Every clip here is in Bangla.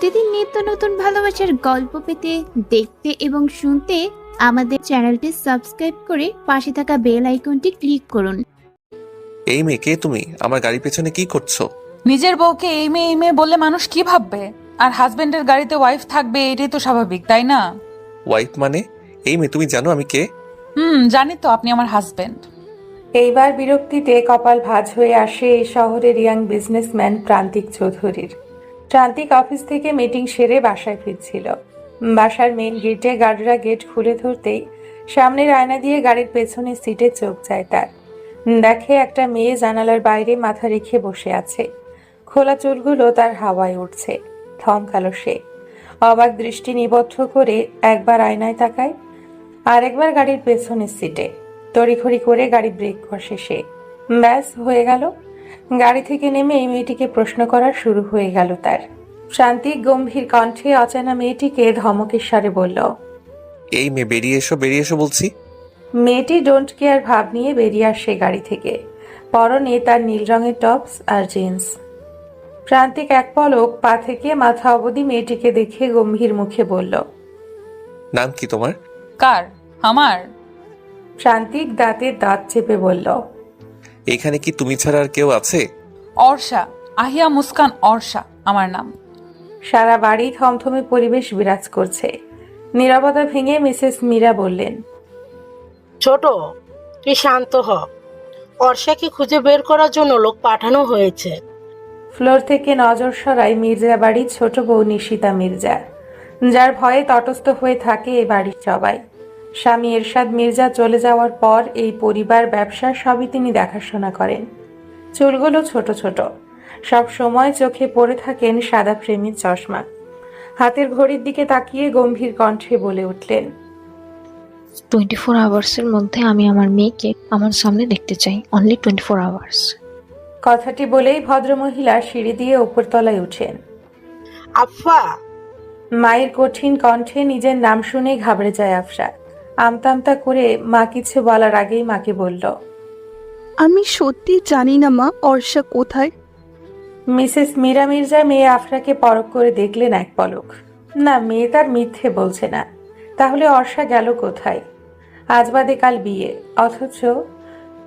প্রতিদিন নিত্য নতুন ভালোবাসার গল্প পেতে, দেখতে এবং শুনতে আমাদের চ্যানেলটি সাবস্ক্রাইব করে পাশে থাকা বেল আইকনটি ক্লিক করুন। এই মেয়ে, কে তুমি? আমার গাড়ির পেছনে কি করছো? নিজের বউকে এই মেয়ে বললে মানুষ কি ভাববে? আর হাজবেন্ডের গাড়িতে ওয়াইফ থাকবে, এটাই তো স্বাভাবিক, তাই না? ওয়াইফ মানে? এই মেয়ে, তুমি জানো আমি কে? জানি তো, আপনি আমার হাজবেন্ড। এইবার বিরক্তিতে কপাল ভাঁজ হয়ে আসে এই শহরের ইয়াং বিজনেসম্যান প্রান্তিক চৌধুরীর। প্রান্তিক অফিস থেকে মিটিং সেরে বাসায় ফিরছিল। বাসার মেইন গেটে গার্ডরা গেট খুলে ধরতেই সামনের আয়না দিয়ে গাড়ির পেছনের সিটে চোখ যায় তার। দেখে একটা মেয়ে জানালার বাইরে মাথা রেখে বসে আছে। খোলা চুলগুলো তার হাওয়ায় উঠছে। থমকালো সে। অবাক দৃষ্টি নিবদ্ধ করে একবার আয়নায় তাকায়, আর একবার গাড়ির পেছনের সিটে। তড়িঘড়ি করে গাড়ি ব্রেক কষে সে। ব্যাস, হয়ে গেল। গাড়ি থেকে নেমে এই মেয়েটিকে প্রশ্ন করা শুরু হয়ে গেল তার। শান্তি গম্ভীর কণ্ঠে অচেনা মেয়েটিকে ধমকের স্বরে বলল, এই মেয়ে, বেরিয়ে এসো, বেরিয়ে এসো বলছি। মেয়েটি ডোন্ট কেয়ার ভাব নিয়ে বেরিয়ে আসে গাড়ি থেকে। পরনে তার নীল রঙের টপস আর জিন্স। প্রান্তিক এক পলক পা থেকে মাথা অবধি মেয়েটিকে দেখে গম্ভীর মুখে বলল, নাম কি তোমার? কার? আমার? প্রান্তিক দাঁতের দাঁত চেপে বলল, এখানে কি তুমি ছাড়া আর কেউ আছে? অর্ষা, আহিয়া মুস্কান অর্ষা আমার নাম। সারা বাড়ি থমথমে পরিবেশ বিরাজ করছে। নীরবতা ভেঙে মিসেস মীরা বললেন, ছোট, তুই শান্ত হ। অর্ষাকে খুঁজে বের করার জন্য লোক পাঠানো হয়েছে। ফ্লোর থেকে নজর সরায় মির্জা বাড়ির ছোট বউ নিশিতা মির্জা, যার ভয়ে তটস্থ হয়ে থাকে এই বাড়ির সবাই। স্বামী এরশাদ মির্জা চলে যাওয়ার পর এই পরিবার ব্যবসা সবই তিনি দেখাশোনা করেন। চুলগুলো ছোট ছোট, সব সময় চোখে পড়ে থাকেন সাদা ফ্রেমের চশমা। হাতের ঘড়ির দিকে তাকিয়ে গম্ভীর কণ্ঠে বলে উঠলেন, 24 আওয়ার্সের মধ্যে আমি আমার মেয়েকে আমার সামনে দেখতে চাই। Only 24 hours. কথাটি বলেই ভদ্রমহিলা সিঁড়ি দিয়ে উপরতলায় উঠেন। আফা, মায়ের কঠিন কণ্ঠে নিজের নাম শুনে ঘাবড়ে যায় আফরা। আমতা আমতা করে মা কিছু বলার আগেই মাকে বলল, আমি সত্যি জানি না মা, অর্ষা কোথায়। মিসেস মীরা মির্জা মেয়ে আফরাকে পরখ করে দেখলেন এক পলক। না, মেয়ে তার মিথ্যে বলছে না। তাহলে অর্ষা গেল কোথায়? আজ বাদে কাল বিয়ে, অথচ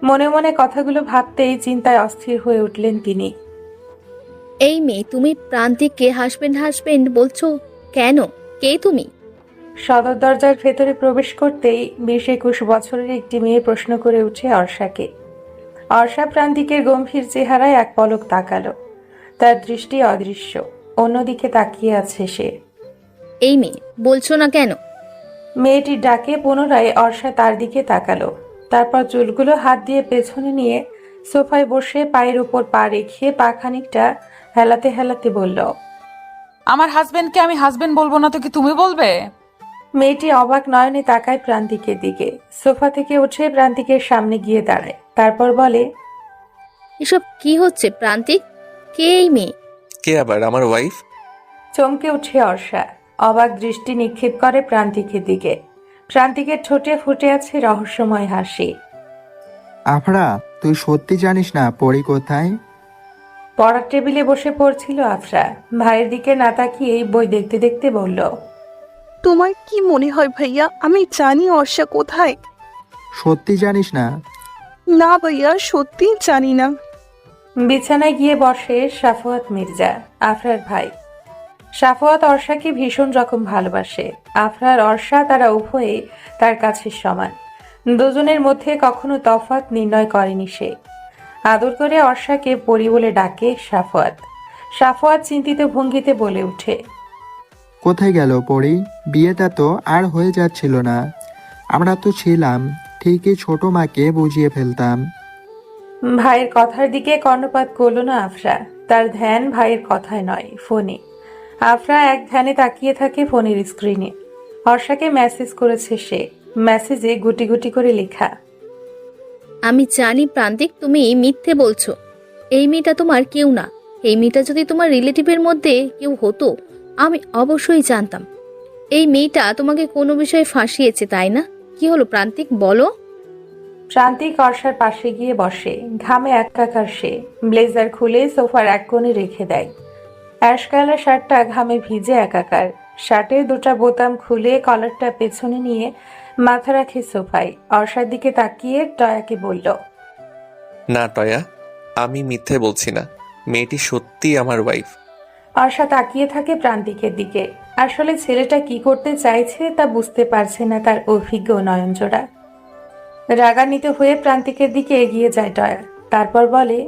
মনে মনে কথাগুলো ভাবতেই চিন্তায় অস্থির হয়ে উঠলেন তিনি। এই মেয়ে, তুমি প্রান্তিককে হাজবেন্ড হাজবেন্ড বলছো কেন? কে তুমি? সদর দরজার ভেতরে প্রবেশ করতেই 20-21 বছরের একটি মেয়ে প্রশ্ন করে উঠে অর্ষাকে। অর্ষা প্রান্তিকের গম্ভীর চেহারায় এক পলক তাকালো। তার দৃষ্টি অদৃশ্য, অন্যদিকে তাকিয়ে আছে সে। এই মেয়ে, বলছো না কেন? মেয়েটির ডাকে পুনরায় অর্ষা তার দিকে তাকালো। তারপর চুলগুলো হাত দিয়ে পেছনে নিয়ে সোফায় বসে পায়ের উপর পা রেখে পা খানিকটা হেলাতে হেলাতে বলল, আমার হাজবেন্ডকে আমি হাজবেন্ড বলবো না তো কি তুমি বলবে? মেয়েটি অবাক নয়নে তাকায় প্রান্তিকের দিকে। সোফা থেকে উঠে প্রান্তিকের সামনে গিয়ে দাঁড়ায়। তারপর বলে, এসব কি হচ্ছে প্রান্তিক? কে এই মেয়ে? কে আবার? আমার ওয়াইফ। চমকে উঠে অর্ষা। অবাক দৃষ্টি নিক্ষেপ করে প্রান্তিকের দিকে। প্রান্তিকের ঠোঁটে ফুটে আছে রহস্যময় হাসি। আফরা, তুই সত্যি জানিস না পরি কোথায়? পড়ার টেবিলে বসে পড়ছিল আফরা। ভাইয়ের দিকে না তাকিয়েই বই দেখতে দেখতে বলল, তোমার কি মনে হয় ভাইয়া আমি জানি অর্ষা কোথায়? সত্যি জানিস না? না ভাইয়া, সত্যি জানি না। বিছানায় গিয়ে বসে সাফওয়াত মির্জা, আফরার ভাই। সাফওয়াত অর্ষাকে ভীষণ রকম ভালোবাসে। আফরা আর অর্ষা তারা উভয়ে তার কাছে সমান। দুজনের মধ্যে কখনো তফাৎ নির্ণয় করেনি সে। আদর করে অর্ষাকে পরি বলে ডাকে সাফওয়াত। সাফওয়াত চিন্তিত ভঙ্গিতে বলে ওঠে, কোথায় গেল পরি? বিয়েটা তো আর হয়ে যাচ্ছিল না। আমরা তো ছিলাম, ঠিকই ছোট মাকে বুঝিয়ে ফেলতাম। ভাইয়ের কথার দিকে কর্ণপাত করল না আফরা। তার ধ্যান ভাইয়ের কথায় নয়, ফোনে। আফরা এক ধ্যানে তাকিয়ে থাকে ফোনের স্ক্রিনে। অর্ষাকে মেসেজ করেছে সে। মেসেজে গুটি গুটি করে লেখা, আমি জানি প্রান্তিক, তুমি মিথ্যে বলছো। এই মেয়েটা তোমার কেউ না। এই মেয়েটা যদি তোমার রিলেটিভের মধ্যে কেউ হতো, আমি অবশ্যই জানতাম। এই মেয়েটা তোমাকে কোনো বিষয়ে ফাঁসিয়েছে, তাই না? কি হলো প্রান্তিক, বলো। প্রান্তিক অর্ষার পাশে গিয়ে বসে। ঘামে একাকার সে। ব্লেজার খুলে সোফার এক কোণে রেখে দেয়। অ্যাশ কালার শার্টটা ঘামে ভিজে একাকার। শার্টের দুটা বোতাম খুলে কলারটা পেছনে নিয়ে মাথা রাখে সোফায়। অর্ষার দিকে তাকিয়ে টয়াকে বলল, না টয়া, আমি মিথ্যে বলছি না, মেয়েটি সত্যিই আমার ওয়াইফ। অর্ষা তাকিয়ে থাকে প্রান্তিকের দিকে। আসলে ছেলেটা কি করতে চাইছে তা বুঝতে পারছে না তার অভিজ্ঞ নয়নজোড়া। রাগান্বিত হয়ে প্রান্তিকের দিকে এগিয়ে যায় টয়া। তারপর বলে,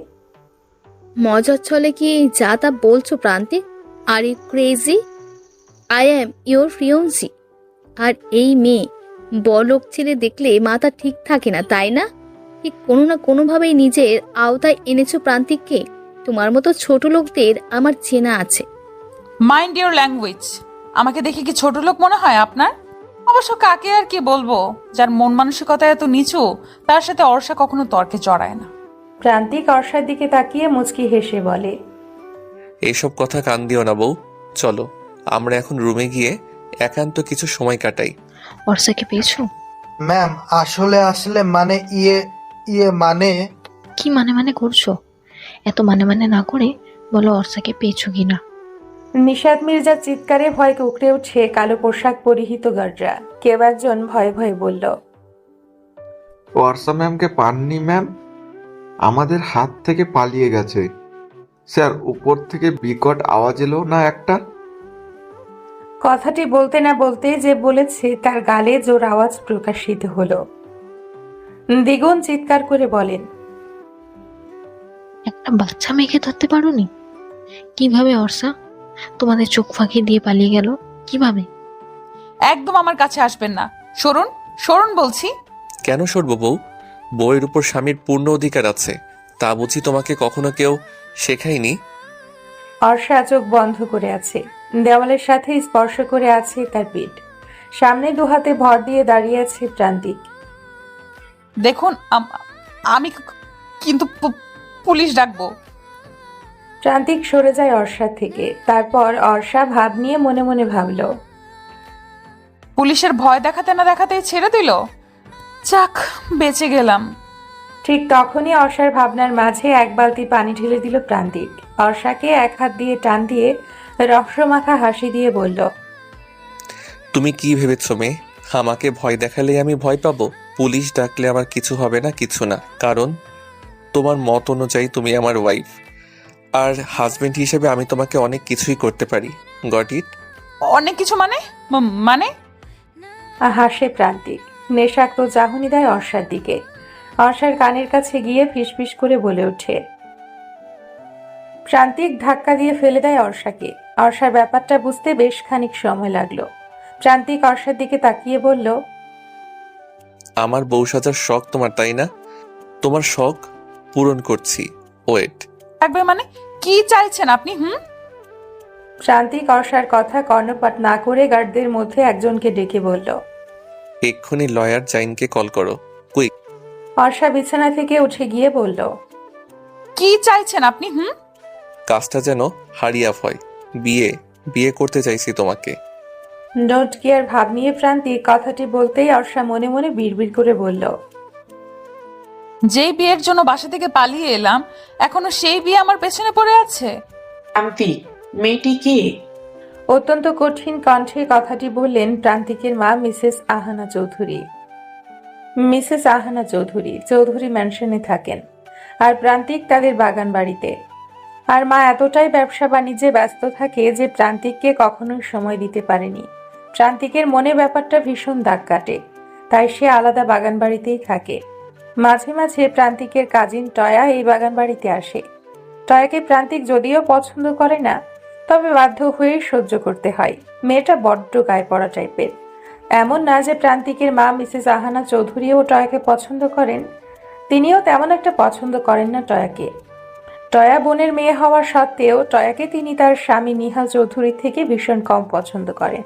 মজার ছলে কি যা তা বলছো Prantik? Are you crazy? I am your fiance. আর এই মেয়ে বলক ছেলে দেখলে মাথা ঠিক থাকে না, তাই না? ঠিক কোনো না কোনোভাবেই নিজের আওতায় এনেছো প্রান্তিককে। তোমার মতো ছোট লোকদের আমার চেনা আছে। Mind your language. আমাকে দেখে কি ছোট লোক মনে হয় আপনার? অবশ্য কাকে আর কি বলবো, যার মন মানসিকতা এত নিচু তার সাথে অর্ষা কখনো তর্কে জড়ায় না। প্রান্তিক অর্ষার দিকে তাকিয়ে মুচকি হেসে বলে, এইসব কথা কান দিও না বউ, চলো আমরা এখন রুমে গিয়ে একান্ত কিছু সময় কাটাই। অর্ষাকে পেয়েছো? ম্যাম আসলে আসলে মানে ইয়ে মানে কি মানে মানে করছো? এত মানে মানে না করে বলো অর্ষাকে পেয়েছো কিনা। নিশাত মির্জার চিৎকারে ভয় কুঁকড়ে উঠে কালো পোশাক পরিহিত গার্ডরা। কেউ একজন ভয়ে ভয়ে বলল, ওয়ার্সা ম্যামকে পাননি ম্যাম, আমাদের হাত থেকে পালিয়ে গেছে। স্যার উপর থেকে বিকট আওয়াজ এলো না একটা? কথাটি বলতে না বলতে যে বলেছে তার গালে জোর আওয়াজ প্রকাশিত হলো। দ্বিগুণ চিৎকার করে বলেন, একটা বাচ্চা মেয়েকে ধরতে পারোনি? কিভাবে অর্ষা তোমাদের চোখ ফাঁকি দিয়ে পালিয়ে গেল? কিভাবে? একদম আমার কাছে আসবেন না, সরুন সরুন বলছি। কেন সরব বউ? বউয়ের উপর স্বামীর পূর্ণ অধিকার আছে, তা বুঝি তোমাকে কখনো কেউ শেখায়নি? অর্ষা চোখ বন্ধ করে আছে। দেওয়ালের সাথে স্পর্শ করে আছে তার পিঠ। সামনে দুহাতে ভর দিয়ে দাঁড়িয়ে আছে প্রান্তিক। দেখুন আমি কিন্তু পুলিশ ডাকবো। প্রান্তিক সরে যায় অর্ষার থেকে। তারপর অর্ষা ভাব নিয়ে মনে মনে ভাবল, পুলিশের ভয় দেখাতে না দেখাতেই ছেড়ে দিল। যাক, বেঁচে গেলাম। ঠিক তখনই অর্ষার ভাবনার মাঝে এক বালতি পানি ঢেলে দিল প্রান্তিক। অর্ষাকে এক হাত দিয়ে টান দিয়ে রহস্যমাখা হাসি দিয়ে বলল, তুমি কি ভেবেছো মেয়ে, আমাকে ভয় দেখালে আমি ভয় পাবো? পুলিশ ডাকলে আমার কিছু হবে না, কিছু না, কারণ তোমার মত অনুযায়ী তুমি আমার ওয়াইফ, আর হাজবেন্ড হিসেবে আমি তোমাকে অনেক কিছুই করতে পারি। Got it? অনেক কিছু মানে? মানে হাসে প্রান্তিক। নেশাক্ত চাহনি দেয় অর্ষার দিকে। অর্ষার কানের কাছে গিয়ে ফিসফিস করে বলে ওঠে। প্রান্তিক ধাক্কা দিয়ে ফেলে দেয় অর্ষাকে। অর্ষার ব্যাপারটা বুঝতে বেশ খানিক সময় লাগলো। প্রান্তিক অর্ষার দিকে তাকিয়ে বলল, আমার বউ সাজার শখ তোমার, তাই না? তোমার শখ পূরণ করছি, ওয়েট। থাকবে মানে? কি চাইছেন আপনি? প্রান্তিক অর্ষার কথা কর্ণপাত না করে গার্ডদের মধ্যে একজনকে ডেকে বলল, এক্ষুনি লয়ার জাইনকে কল করো, কুইক। অর্ষা বিছানা থেকে উঠে গিয়ে বলল, কি চাইছেন আপনি? কাজটা যেন হারিয়াফ হয়। বিয়ে করতে চাইছি তোমাকে। ডোন্ট কেয়ার ভাব নিয়ে প্রান্তিক কথাটি বলতেই অর্ষা মনে মনে বিড়বিড় করে বলল, যেই বিয়ের জন্য বাসা থেকে পালিয়ে এলাম, এখনো সেই বিয়ে আমার পেছনে পড়ে আছে। শান্তি, মেয়েটি কি? অত্যন্ত কঠিন কণ্ঠে কথাটি বললেন প্রান্তিকের মা মিসেস আহানা চৌধুরী। মিসেস আহানা চৌধুরী চৌধুরী ম্যানশনে থাকেন, আর প্রান্তিক তাদের বাগান বাড়িতে। আর মা এতটাই ব্যবসা বাণিজ্যে ব্যস্ত থাকে যে প্রান্তিককে কখনোই সময় দিতে পারেনি। প্রান্তিকের মনে ব্যাপারটা ভীষণ দাগ কাটে, তাই সে আলাদা বাগান বাড়িতেই থাকে। মাঝে মাঝে প্রান্তিকের কাজিন টয়া এই বাগান বাড়িতে আসে। টয়াকে প্রান্তিক যদিও পছন্দ করে না, তবে বাধ্য হয়ে সহ্য করতে হয়। মেয়েটা বড্ড গায়ে পড়া টাইপের। এমন না যে প্রান্তিকের মা মিসেস আহানা চৌধুরীও টয়াকে পছন্দ করেন, তিনিও তেমন একটা পছন্দ করেন না টয়াকে। টয়া বোনের মেয়ে হওয়ার সত্ত্বেও টয়াকে তিনি তার স্বামী নিহাল চৌধুরীর থেকে ভীষণ কম পছন্দ করেন।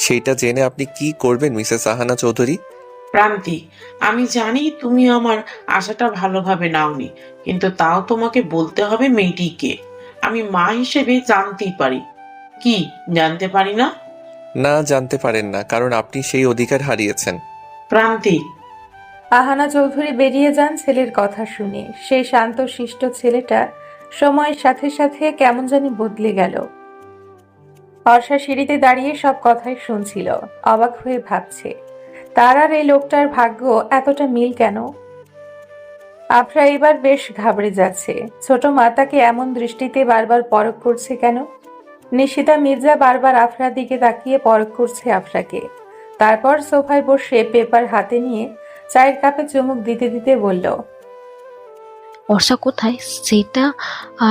সেইটা জেনে আপনি কি করবেন মিসেস আহানা চৌধুরী? প্রান্তিক, আমি জানি তুমি আমার আশাটা ভালোভাবে নাওনি, কিন্তু তাও তোমাকে বলতে হবে মেয়েটিকে। আমি মা হিসেবে জানতেই পারি। কি জানতে পারি না? না, জানতে পারেন না, কারণ আপনি সেই অধিকার হারিয়েছেন। প্রান্তিক, আহানা চৌধুরী বেরিয়ে যান ছেলের কথা শুনে। সেই শান্ত শিষ্ট ছেলেটা সময়ের সাথে সাথে কেমন জানি বদলে গেল। অর্ষা সিঁড়িতে দাঁড়িয়ে সব কথাই শুনছিল, অবাক হয়ে ভাবছে তার আর এই লোকটার ভাগ্য এতটা মিল কেন। আফরা এবার বেশ ঘাবড়ে যাচ্ছে। ছোট মা তাকে এমন দৃষ্টিতে বারবার পরখ করছে কেন? নিশিতা মির্জা বারবার আফরার দিকে তাকিয়ে পরখ করছে আফরাকে। তারপর সোফায় বসে পেপার হাতে নিয়ে চায়ের কাপে চুমুক দিতে দিতে বলল, অর্ষা কোথায় সেটা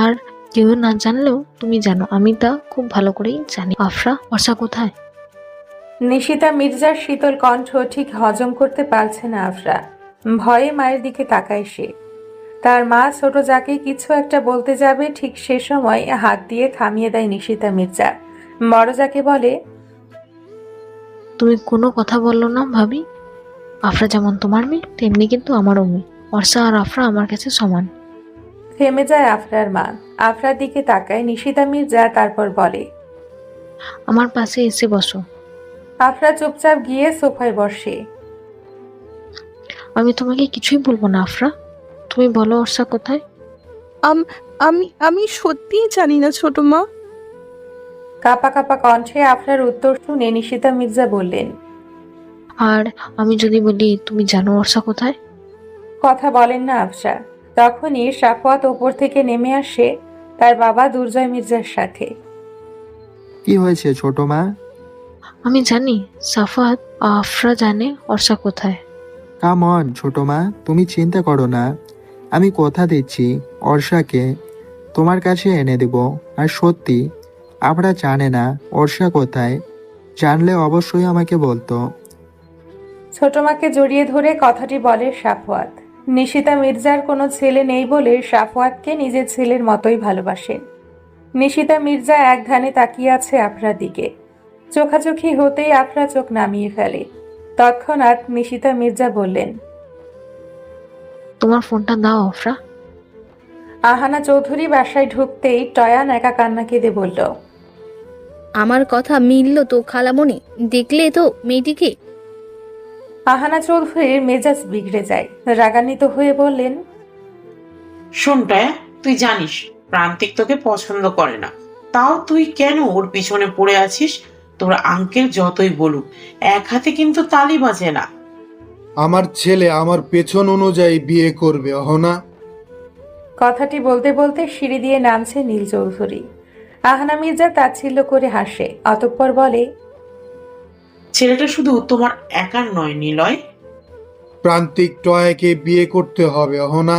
আর কেউ না জানলেও তুমি জানো, আমি তা খুব ভালো করেই জানি। আফরা, অর্ষা কোথায়? নিশিতা মির্জার শীতল কণ্ঠ ঠিক হজম করতে পারছে না আফরা। ভয়ে মায়ের দিকে তাকায় সে। তার মা ছোট যাকে কিছু একটা বলতে যাবে, ঠিক সে সময় হাত দিয়ে থামিয়ে দেয় নিশিতা মির্জা। বড় যাকে বলে, তুমি কোনো কথা বললো না ভাবি? আফরা যেমন তোমার মেয়ে তেমনি কিন্তু আমারও মেয়ে। অর্ষা আর আফরা আমার কাছে সমান। থেমে যায় আফরার মা। আফরার দিকে তাকায় নিশিতা মির্জা, তারপর বলে, আমার পাশে এসে বসো। আফরা চুপচাপ গিয়ে সোফায় বসে। আমি তোমাকে কিছুই বলবো না আফরা, তুমি বলো অর্ষা কোথায়? আমি আমি সত্যিই জানি না ছোট মা। কাপা কাপা কণ্ঠে আফরার উত্তর শুনে নিশিতা মির্জা বললেন, আর আমি যদি বলি তুমি জানো অর্ষা কোথায়? কথা বলেন না আফরা। তখনই সাফওয়াত ওপর থেকে নেমে আসে তার বাবা দুর্জয় মির্জার সাথে। কি হয়েছে ছোট মা? আমি জানি সাফাত, আফরা জানে অর্ষা কোথায়। কাম অন ছোট মা, তুমি চিন্তা করো না। আমি কথা দিচ্ছি অর্ষাকে তোমার কাছে এনে দেব। আর সত্যি আমরা জানে না অর্ষা কোথায়, জানলে অবশ্যই আমাকে বলতো। ছোট মাকে জড়িয়ে ধরে কথাটি বলে সাফওয়াত। নিশিতা মির্জার কোনো ছেলে নেই বলে সাফওয়াতকে নিজের ছেলের মতোই ভালোবাসেন। নিশিতা মির্জা এক ধ্যানে তাকিয়ে আছে আফরার দিকে। চোখাচোখি হতেই আফরা চোখ নামিয়ে ফেলে। তৎক্ষণাৎ নিশিতা মির্জা বললেন, তোমার ফোনটা দাও আফরা। আহানা চৌধুরী বাসায় ঢুকতেই টয়ান একা কান্না কেঁদে বলল, আমার কথা মিলল তো খালামণি, দেখলে তো মেয়েটিকে। আহানা চৌধুরীর মেজাজ বিগড়ে যায়। রাগান্বিত হয়ে বললেন, শোন টয়া, তুই জানিস প্রান্তিক তোকে পছন্দ করে না, তাও তুই কেন ওর পিছনে পড়ে আছিস? তোর আঙ্কেল যতই বলুক, এক হাতে কিন্তু তালি বাজে না। আমার ছেলে আমার পেছন অনুযায়ী বিয়ে করবে অহনা। কথাটি বলতে বলতে সিঁড়ি দিয়ে নামছে নীল চৌধুরী। আহানা মির্জা তাচ্ছিল্য করে হাসে, অতঃপর বলে, ছেলেটা শুধু তোমার একার নয় নিলয়, প্রান্তিক টয়াকে বিয়ে করতে হবে অহনা।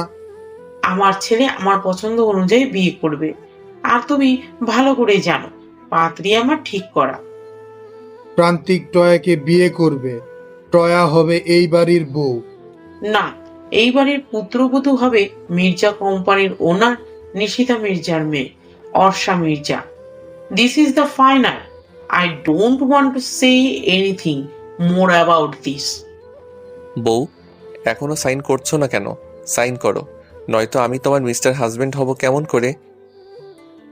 আমার ছেলে আমার পছন্দ অনুযায়ী বিয়ে করবে। আর তুমি ভালো করে জানো পাত্রী আমার ঠিক করা। প্রান্তিক টয়াকে বিয়ে করবে, টয়া হবে এই বাড়ির বউ। না, এই বাড়ির পুত্রবধূ হবে মির্জা কোম্পানির ওনার নিশিতা মির্জার মেয়ে Orsha Mirza. This is the final. I don't want to say anything more about this. বউ, এখনো সাইন করছো না কেন? সাইন করো, নয়তো আমি তোমার মিস্টার হাজবেন্ড হব কেমন করে?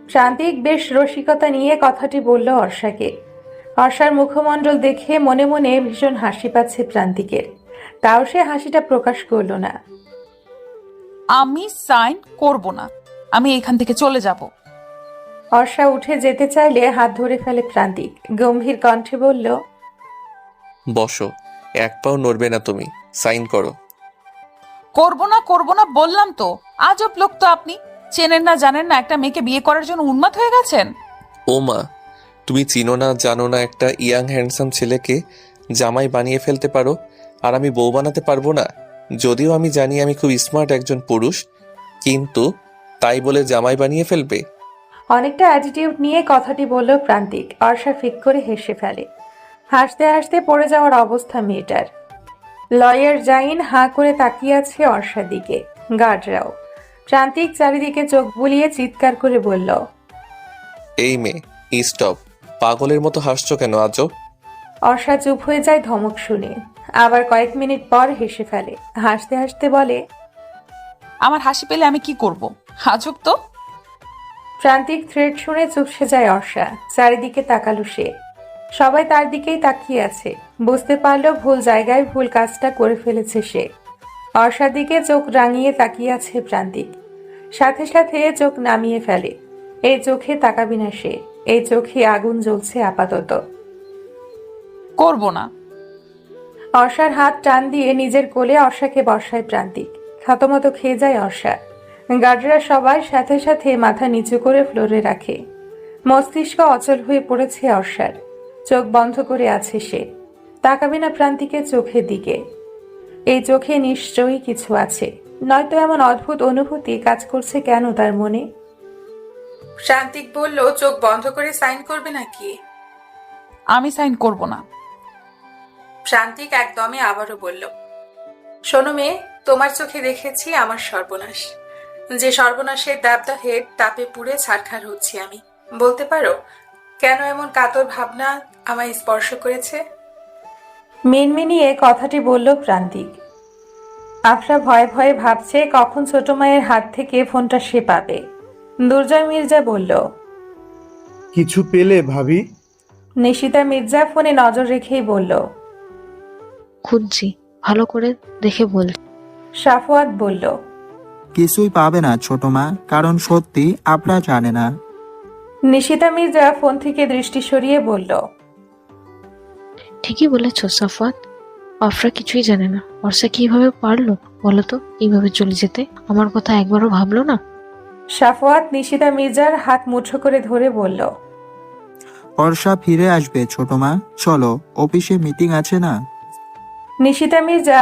প্রান্তিক বেশ রসিকতা নিয়ে কথাটি বলল অর্ষাকে। অর্ষার মুখমণ্ডল দেখে মনে মনে ভীষণ হাসি পাচ্ছে প্রান্তিকের। তাও সে হাসিটা প্রকাশ করল না। আমি সাইন করব না, আমি এখান থেকে চলে যাব। অর্ষা উঠে যেতে চাইলে হাত ধরে ফেলে প্রান্তিক। গম্ভীর কণ্ঠে বলল, বসো, এক পাও নড়বে না তুমি। সাইন করো। করব না বললাম তো। আজব লোক তো আপনি। চেনেন না জানেন না একটা মেয়েকে বিয়ে করার জন্য উন্মাদ হয়ে গেছেন। ও মা, তুমি চিনো না জানো না একটা ইয়াং হ্যান্ডসাম ছেলেকে জামাই বানিয়ে ফেলতে পারো, আর আমি বউ বানাতে পারবো না? যদিও আমি জানি আমি খুব স্মার্ট একজন পুরুষ, কিন্তু তাই বলে জামাই বানিয়ে ফেলবে? অনেকটা অ্যাটিটিউড নিয়ে কথাটি বলল প্রান্তিক। অর্ষা ফিক করে হেসে ফেলে। হাসতে হাসতে পড়ে যাওয়ার অবস্থা মেয়েটার। লয়ার জাইন হাঁ করে তাকিয়ে আছে অর্ষার দিকে, গার্ডরাও। প্রান্তিক চারিদিকে চোখ বুলিয়ে চিৎকার করে বলল, এই মেয়ে, স্টপ! পাগলের মতো হাসছো কেন আজব? অর্ষা চুপ হয়ে যায় ধমক শুনে। আবার কয়েক মিনিট পর হেসে ফেলে। হাসতে হাসতে বলে, আমার হাসি পেলে আমি কি করব? আজব তো। প্রান্তিক থ্রেড শুনে চুপসে যায় অর্ষা। চারিদিকে তাকালো সে। সবাই তার দিকেই তাকিয়ে আছে। বুঝতে পারলো ভুল জায়গায় ভুল কাজটা করে ফেলেছে সে। অর্ষার দিকে চোখ রাঙিয়ে তাকিয়ে আছে প্রান্তিক। সাথে সাথে চোখ নামিয়ে ফেলে। এই চোখে তাকাবি না সে, এই চোখে আগুন জ্বলছে আপাতত। করব না। অর্ষার হাত টান দিয়ে নিজের কোলে অর্ষাকে বসায় প্রান্তিক। থতমত খেয়ে যায় অর্ষা। গার্ডরা সবাই সাথে সাথে মাথা নিচু করে ফ্লোরে রাখে। মস্তিষ্ক অচল হয়ে পড়েছে অর্ষার। চোখ বন্ধ করে আছে সে। তাকাবে না প্রান্তিকের চোখের দিকে। এই চোখে নিশ্চয়ই কিছু আছে, নয়তো এমন অদ্ভুত অনুভূতি কাজ করছে কেন তার মনে। প্রান্তিক বলল, চোখ বন্ধ করে সাইন করবে নাকি? আমি সাইন করব না। প্রান্তিক একদমে আবারও বলল, শোনো মেয়ে, তোমার চোখে দেখেছি আমার সর্বনাশ। যে সর্বনাশের দাবদাহের তাপে পুড়ে ছারখার হচ্ছি আমি। বলতে পারো কেন এমন কাতর ভাবনা আমায় স্পর্শ করেছে? মিনমিনিয়ে কথাটি বলল প্রান্তিক। আফরা ভয়ে ভয়ে ভাবছে কখন ছোট মায়ের হাত থেকে ফোনটা সে পাবে। দুর্জয় মির্জা বলল, কিছু পেলে ভাবি? নিশিতা মির্জা ফোনে নজর রেখেই বলল। খুঁজছি, ভালো করে দেখে বল। সাফওয়াত বলল, কিছুই পাবে না ছোট মা, কারণ সত্যি আপনারা জানে না। নিশিতা মির্জা ফোন থেকে দৃষ্টি সরিয়ে বলল, ঠিকই বলেছ সাফওয়াত, আফরা কিছুই জানে না। অর্ষা কিভাবে পারলো বলো তো এইভাবে চলে যেতে? আমার কথা একবারও ভাবলো না? সাফওয়াত নিশিতা মির্জার হাত মুঠো করে ধরে বলল, অর্ষা ফিরে আসবে ছোট মা, চলো অফিসে মিটিং আছে না। নিশিতা মির্জা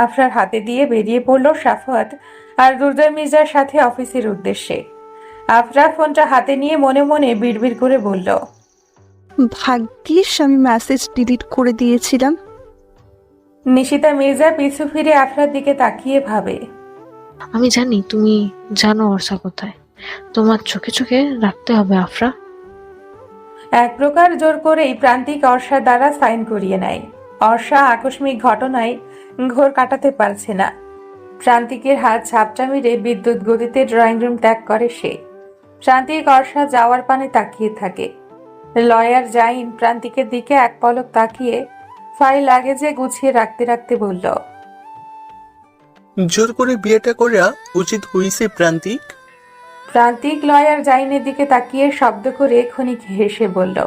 আফরার হাতে দিয়ে বেরিয়ে পড়ল সাফওয়াত আর দুর্জয় মির্জার সাথে অফিসের উদ্দেশ্যে। আফরা ফোনটা হাতে নিয়ে মনে মনে বিড়বিড় করে বলল, ভাগ্যিস আমি মেসেজ ডিলিট করে দিয়েছিলাম। নিশিতা মির্জা পিছু ফিরে আফরার দিকে তাকিয়ে ভাবে, আমি জানি তুমি জানো অর্ষা কোথায়। তোমার চোখে চোখে রাখতে হবে আফরা। এক প্রকার জোর করেই প্রান্তিক অর্ষার দ্বারা সাইন করিয়ে নেয়। অর্ষা আকস্মিক ঘটনায় ঘোর কাটাতে পারছে না। প্রান্তিকের হাত ঝাপটা মেরে বিদ্যুৎ গতিতে ড্রয়িং রুম ত্যাগ করে সে। প্রান্তিক অর্ষা যাওয়ার পানে তাকিয়ে থাকে। লয়ার জাইন প্রান্তিকের দিকে এক পলক তাকিয়ে ফাইল লাগেজে গুছিয়ে রাখতে রাখতে বলল, জোর করে বিয়েটা করা উচিত হইছে প্রান্তিক। প্রান্তিক লয়ার জাইনের দিকে তাকিয়ে শব্দ করে ক্ষণিক হেসে বলল,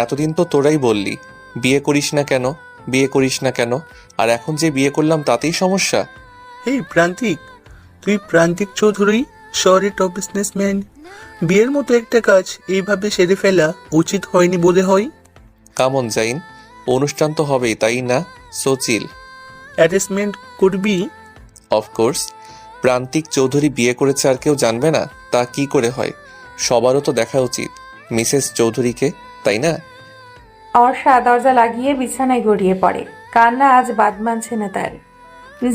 এতদিন তো তোরাই বললি বিয়ে করিস না কেন, বিয়ে করিস না কেন, আর এখন যে বিয়ে করলাম তাতেই সমস্যা। হেই প্রান্তিক, তুই প্রান্তিক চৌধুরী, শহরের টপ বিজনেসম্যান। বিয়ের মতো একটা কাজ এইভাবে সেরে ফেলা উচিত হয়নি বলে হয়। কামন জাইন, অনুষ্ঠান তো হবেই তাই না? সো চিল। অ্যারেঞ্জমেন্ট করবি? অফকোর্স। প্রান্তিক চৌধুরী বিয়ে করেছে আর কেউ জানবে না, তা কি করে হয়? সবারও তো দেখা উচিত মিসেস চৌধুরীকে, তাই না? অর্ষা দরজা লাগিয়ে বিছানায় গড়িয়ে পড়ে। কান্না আজ বাদ মানছে না তার।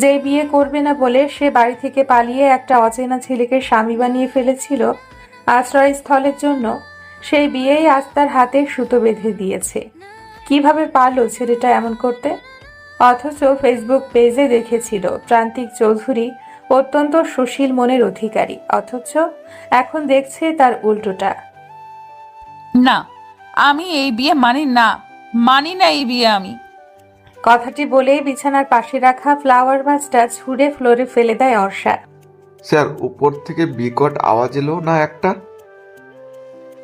যে বিয়ে করবে না বলে সে বাড়ি থেকে পালিয়ে একটা অচেনা ছেলেকে স্বামী বানিয়ে ফেলেছিল আশ্রয়স্থলের জন্য, সেই বিয়েই আজ তার হাতে সুতো বেঁধে দিয়েছে। কিভাবে পারলো ছেলেটা এমন করতে? অথচ ফেসবুক পেজে দেখেছিল প্রান্তিক চৌধুরী অত্যন্ত সুশীল মনের অধিকারী, অথচ এখন দেখছে তার উল্টোটা। না, আমি এই বিয়ে মানি না, মানি না এই বিয়ে আমি। কথাটি বলেই বিছানার পাশে রাখা ফ্লাওয়ার ভাসটা ছুঁড়ে ফ্লোরে ফেলে দেয় অর্ষা। স্যার, উপর থেকে বিকট আওয়াজ এলো না একটা?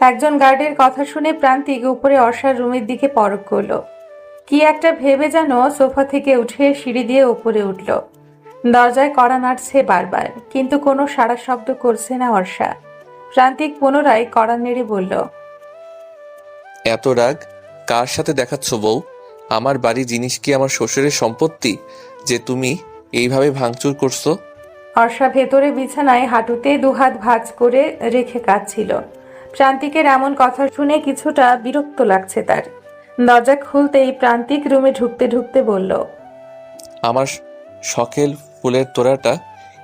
একজন গার্ডের কথা শুনে প্রান্তিক উপরে অর্ষার রুমের দিকে পরখ করলো। কি একটা ভেবে যেন সোফা থেকে উঠে সিঁড়ি দিয়ে উপরে উঠল। দরজায় কড়া নাড়ছে বারবার, কিন্তু কোনো সাড়া শব্দ করছে না অর্ষা। প্রান্তিক পুনরায় কড়া নেড়ে বলল, এত রাগ কার সাথে দেখাচ্ছ বউ? আমার বাড়ি জিনিস কি আমার শ্বশুরের সম্পত্তি যে তুমি এইভাবে ভাঙচুর করছো? অর্ষা ভেতরে বিছানায় হাঁটুতে দুহাত ভাঁজ করে রেখে কাঁদছিল। প্রান্তিকের এমন কথা শুনে কিছুটা বিরক্ত লাগছে তার। দরজা খুলতেই প্রান্তিক রুমে ঢুকতে ঢুকতে বলল, আমার শখের ফুলের তোড়াটা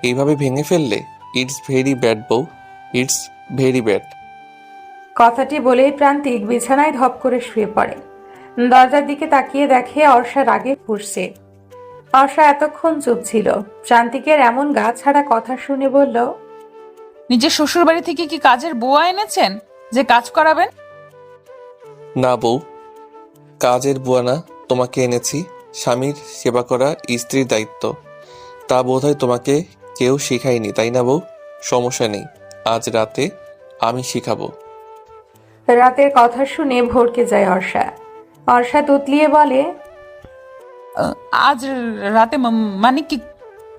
এইভাবে ভেঙে ফেললে? ইটস ভেরি ব্যাড বউ, ইটস ভেরি ব্যাড। কথাটি বলেই প্রান্তিক বিছানায় ধপ করে শুয়ে পড়ে। দরজার দিকে তাকিয়ে দেখে অর্ষা রাগে ফুঁসছে। অর্ষা এতক্ষণ চুপ ছিল। প্রান্তিকের এমন গা ছাড়া কথা শুনে বলল, নিজের শ্বশুর বাড়ি থেকে কি কাজের বুয়া এনেছেন যে কাজ করাবেন? না বউ, কাজের বুয়া না, তোমাকে এনেছি। স্বামীর সেবা করা স্ত্রীর দায়িত্ব, তা বোধহয় তোমাকে কেউ শেখায়নি তাই না বউ? সমস্যা নেই, আজ রাতে আমি শিখাবো। রাতের কথা শুনে ভড়কে যায় অর্ষা। অর্ষা তুতলিয়ে বলে, আজ রাতে মানে কি?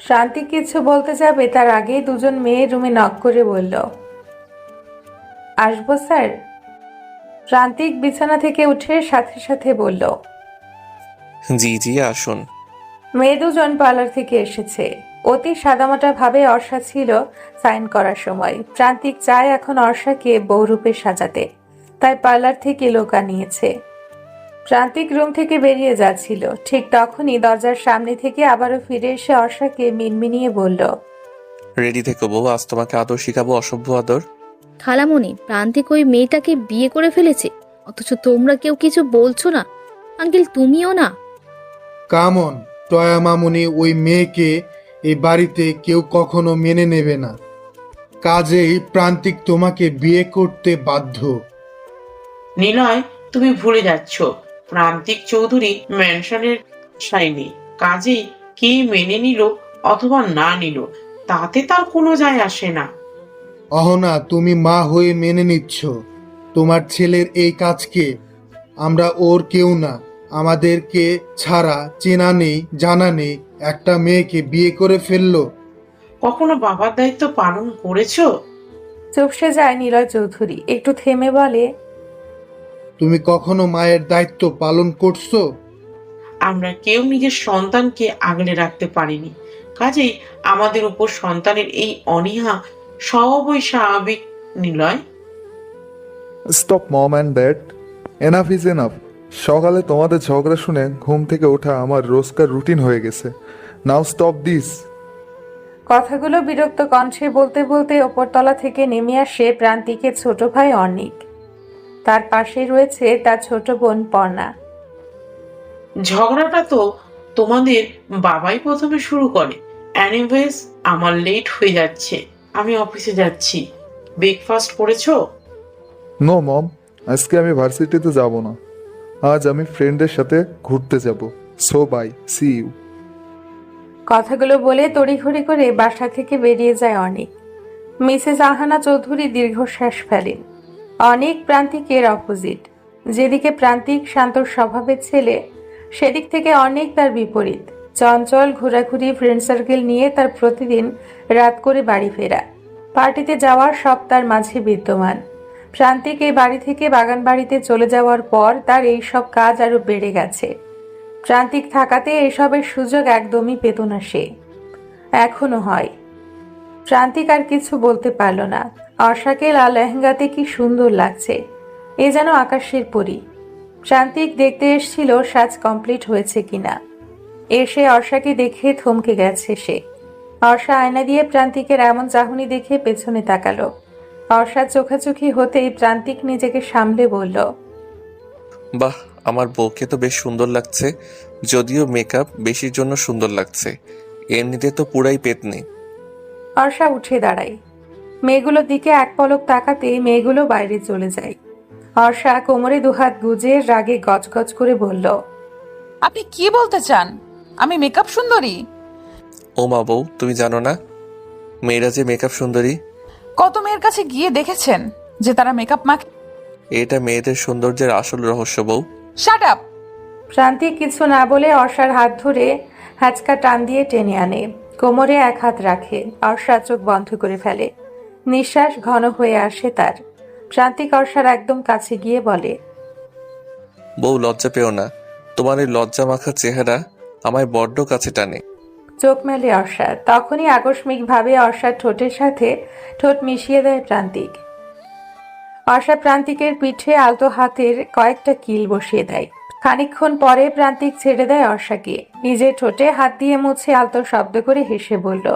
প্রান্তিক কিছু বলতে যাবে তার আগেই দুজন মেয়ে রুমে নক করে বলল, আসবো স্যার? প্রান্তিক বিছানা থেকে উঠে সাথে সাথে বলল, জি জি আসুন। মেয়ে দুজন পার্লার থেকে এসেছে। অতি সাদামাটা ভাবে অর্ষা ছিল সাইন করার সময়। প্রান্তিক চায় এখন অর্ষাকে বউরূপে সাজাতে, তাই পার্লার থেকে লোক আনিয়েছে। প্রান্তিক রুম থেকে বেরিয়ে যাচ্ছিল, ঠিক তখনই দরজার সামনে থেকে আবারও ফিরে এসে অর্ষাকে মিনমিনিয়ে বলল, রেডি থেকো বউ, আজ তোমাকে আদর শিখাবো, অসভ্য আদর। খালামণি, প্রান্তিক ওই মেয়েটাকে বিয়ে করে ফেলেছে, অথচ তোমরা কেউ কিছু বলছো না। আঙ্কেল তুমিও না। কামন, টয়া মামুনি ওই মেয়েকে এই বাড়িতে কেউ কখনো মেনে নেবে না। কাজেই প্রান্তিক তোমাকে বিয়ে করতে বাধ্য। নিলয়, তুমি ভুলে যাচ্ছ প্রান্তিক চৌধুরী ম্যানশনের সাইনি। কাজেই কে মেনে নিল অথবা না নিল তাতে তার কোনো যায় আসে না। অহনা, তুমি মা হয়ে মেনে নিচ্ছ তোমার ছেলের এই কাজকে। আমরা ওর কেউ না। আমাদেরকে ছাড়া চেনা নেই জানা নেই একটা মেয়েকে বিয়ে করে ফেললো। কখনো বাবার দায়িত্ব পালন করেছো? চুপসে যায় নিলয় চৌধুরী। একটু থেমে বলে, তুমি কখনো মায়ের দায়িত্ব পালন করছো? আমরা কেউ নিজের সন্তানকে আগলে রাখতে পারিনি, কাজেই আমাদের উপর সন্তানের এই অনীহা সবই স্বাভাবিক। Niloy, stop mom and dad, enough is enough. সকালে তোমাদের ঝগড়া শুনে ঘুম থেকে ওঠা আমার রোজকার রুটিন হয়ে গেছে। Now stop this. কথাগুলো বিরক্ত কণ্ঠে বলতে বলতে ওপরতলা থেকে নেমে আসে প্রান্তিকের ছোট ভাই অনিক। তার পাশে রয়েছে তার ছোট বোন পর্ণা। ঝগড়াটা তো তোমাদের বাবাই প্রথমে শুরু করে। এনিওয়েজ, আমার লেট হয়ে যাচ্ছে, আমি অফিসে যাচ্ছি। ব্রেকফাস্ট করেছো? নো মম, আজকে আমি ভার্সিটিতে যাব না। আজ আমি ফ্রেন্ডের সাথে ঘুরতে যাব। So bye, see you. কথাগুলো বলে তড়িঘড়ি করে বাসা থেকে বেরিয়ে যায় অনিক। মিসেস আহানা চৌধুরী দীর্ঘশ্বাস ফেলেন। অনেক প্রান্তিকের অপোজিট। যেদিকে প্রান্তিক শান্ত স্বভাবের ছেলে, সেদিক থেকে অনেক তার বিপরীত। চঞ্চল, ঘোরাঘুরি, ফ্রেন্ড সার্কেল নিয়ে তার প্রতিদিন রাত করে বাড়ি ফেরা, পার্টিতে যাওয়ার সব তার মাঝে বিদ্যমান। প্রান্তিক এই বাড়ি থেকে বাগান বাড়িতে চলে যাওয়ার পর তার এই সব কাজ আরো বেড়ে গেছে। প্রান্তিক থাকাতে এসবের সুযোগ একদমই পেত না সে। এখনো হয়। প্রান্তিক আর কিছু বলতে পারল না। অর্ষাকে লাল লেহেঙ্গাতে কি সুন্দর লাগছে, এ যেন আকাশের পরী। প্রান্তিক দেখতে এসেছিল সাজ কমপ্লিট হয়েছে কিনা। এসে অর্ষাকে দেখে থমকে গেছে সে। অর্ষা আয়না দিয়ে প্রান্তিকের এমন চাহনি দেখে পেছনে তাকালো। অর্ষা চোখাচোখি হতেই প্রান্তিক নিজেকে সামলে বলল, বাহ, আমার বউকে তো বেশ সুন্দর লাগছে, যদিও মেকআপ বেশির জন্য সুন্দর লাগছে, এমনিতে তো পুরাই পেতনি। অর্ষা উঠে দাঁড়ায়। মেয়েগুলোর দিকে এক পলক তাকাতেই মেয়েগুলো বাইরে চলে যায়। অর্ষা কোমরে দুহাত গুজে রাগে গজগজ করে বলল, আপনি কি বলতে চান? আমি মেকআপ সুন্দরী? ও মা বউ, তুমি জানো না মেয়েরা যে মেকআপ সুন্দরী? কত মেয়ের কাছে গিয়ে দেখেছেন যে তারা মেকআপ মাখে? এটা মেয়েদের সৌন্দর্যের আসল রহস্য বউ। Shut up! প্রান্তিক কিছু না বলে অর্ষার হাত ধরে হ্যাচকা টান দিয়ে টেনে আনে। কোমরে এক হাত রাখে। অর্ষা চোখ বন্ধ করে ফেলে। নিঃশ্বাস ঘন হয়ে আসে তার। প্রান্তিক অর্ষার একদম কাছে গিয়ে বলে, বউ লজ্জা পেও না, তোমার এই লজ্জা মাখা চেহারা আমায় বড্ড কাছে টানে। চোখ মেলে অর্ষা। তখনই আকস্মিকভাবে অর্ষার ঠোঁটের সাথে ঠোঁট মিশিয়ে দেয় প্রান্তিক। অর্ষা প্রান্তিকের পিঠে আলতো হাতের কয়েকটা কিল বসিয়ে দেয়। খানিকক্ষণ পরে প্রান্তিক ছেড়ে দেয় অর্ষাকে। নিজের ঠোঁটে হাত দিয়ে মুছে আলতো শব্দ করে হেসে বলল,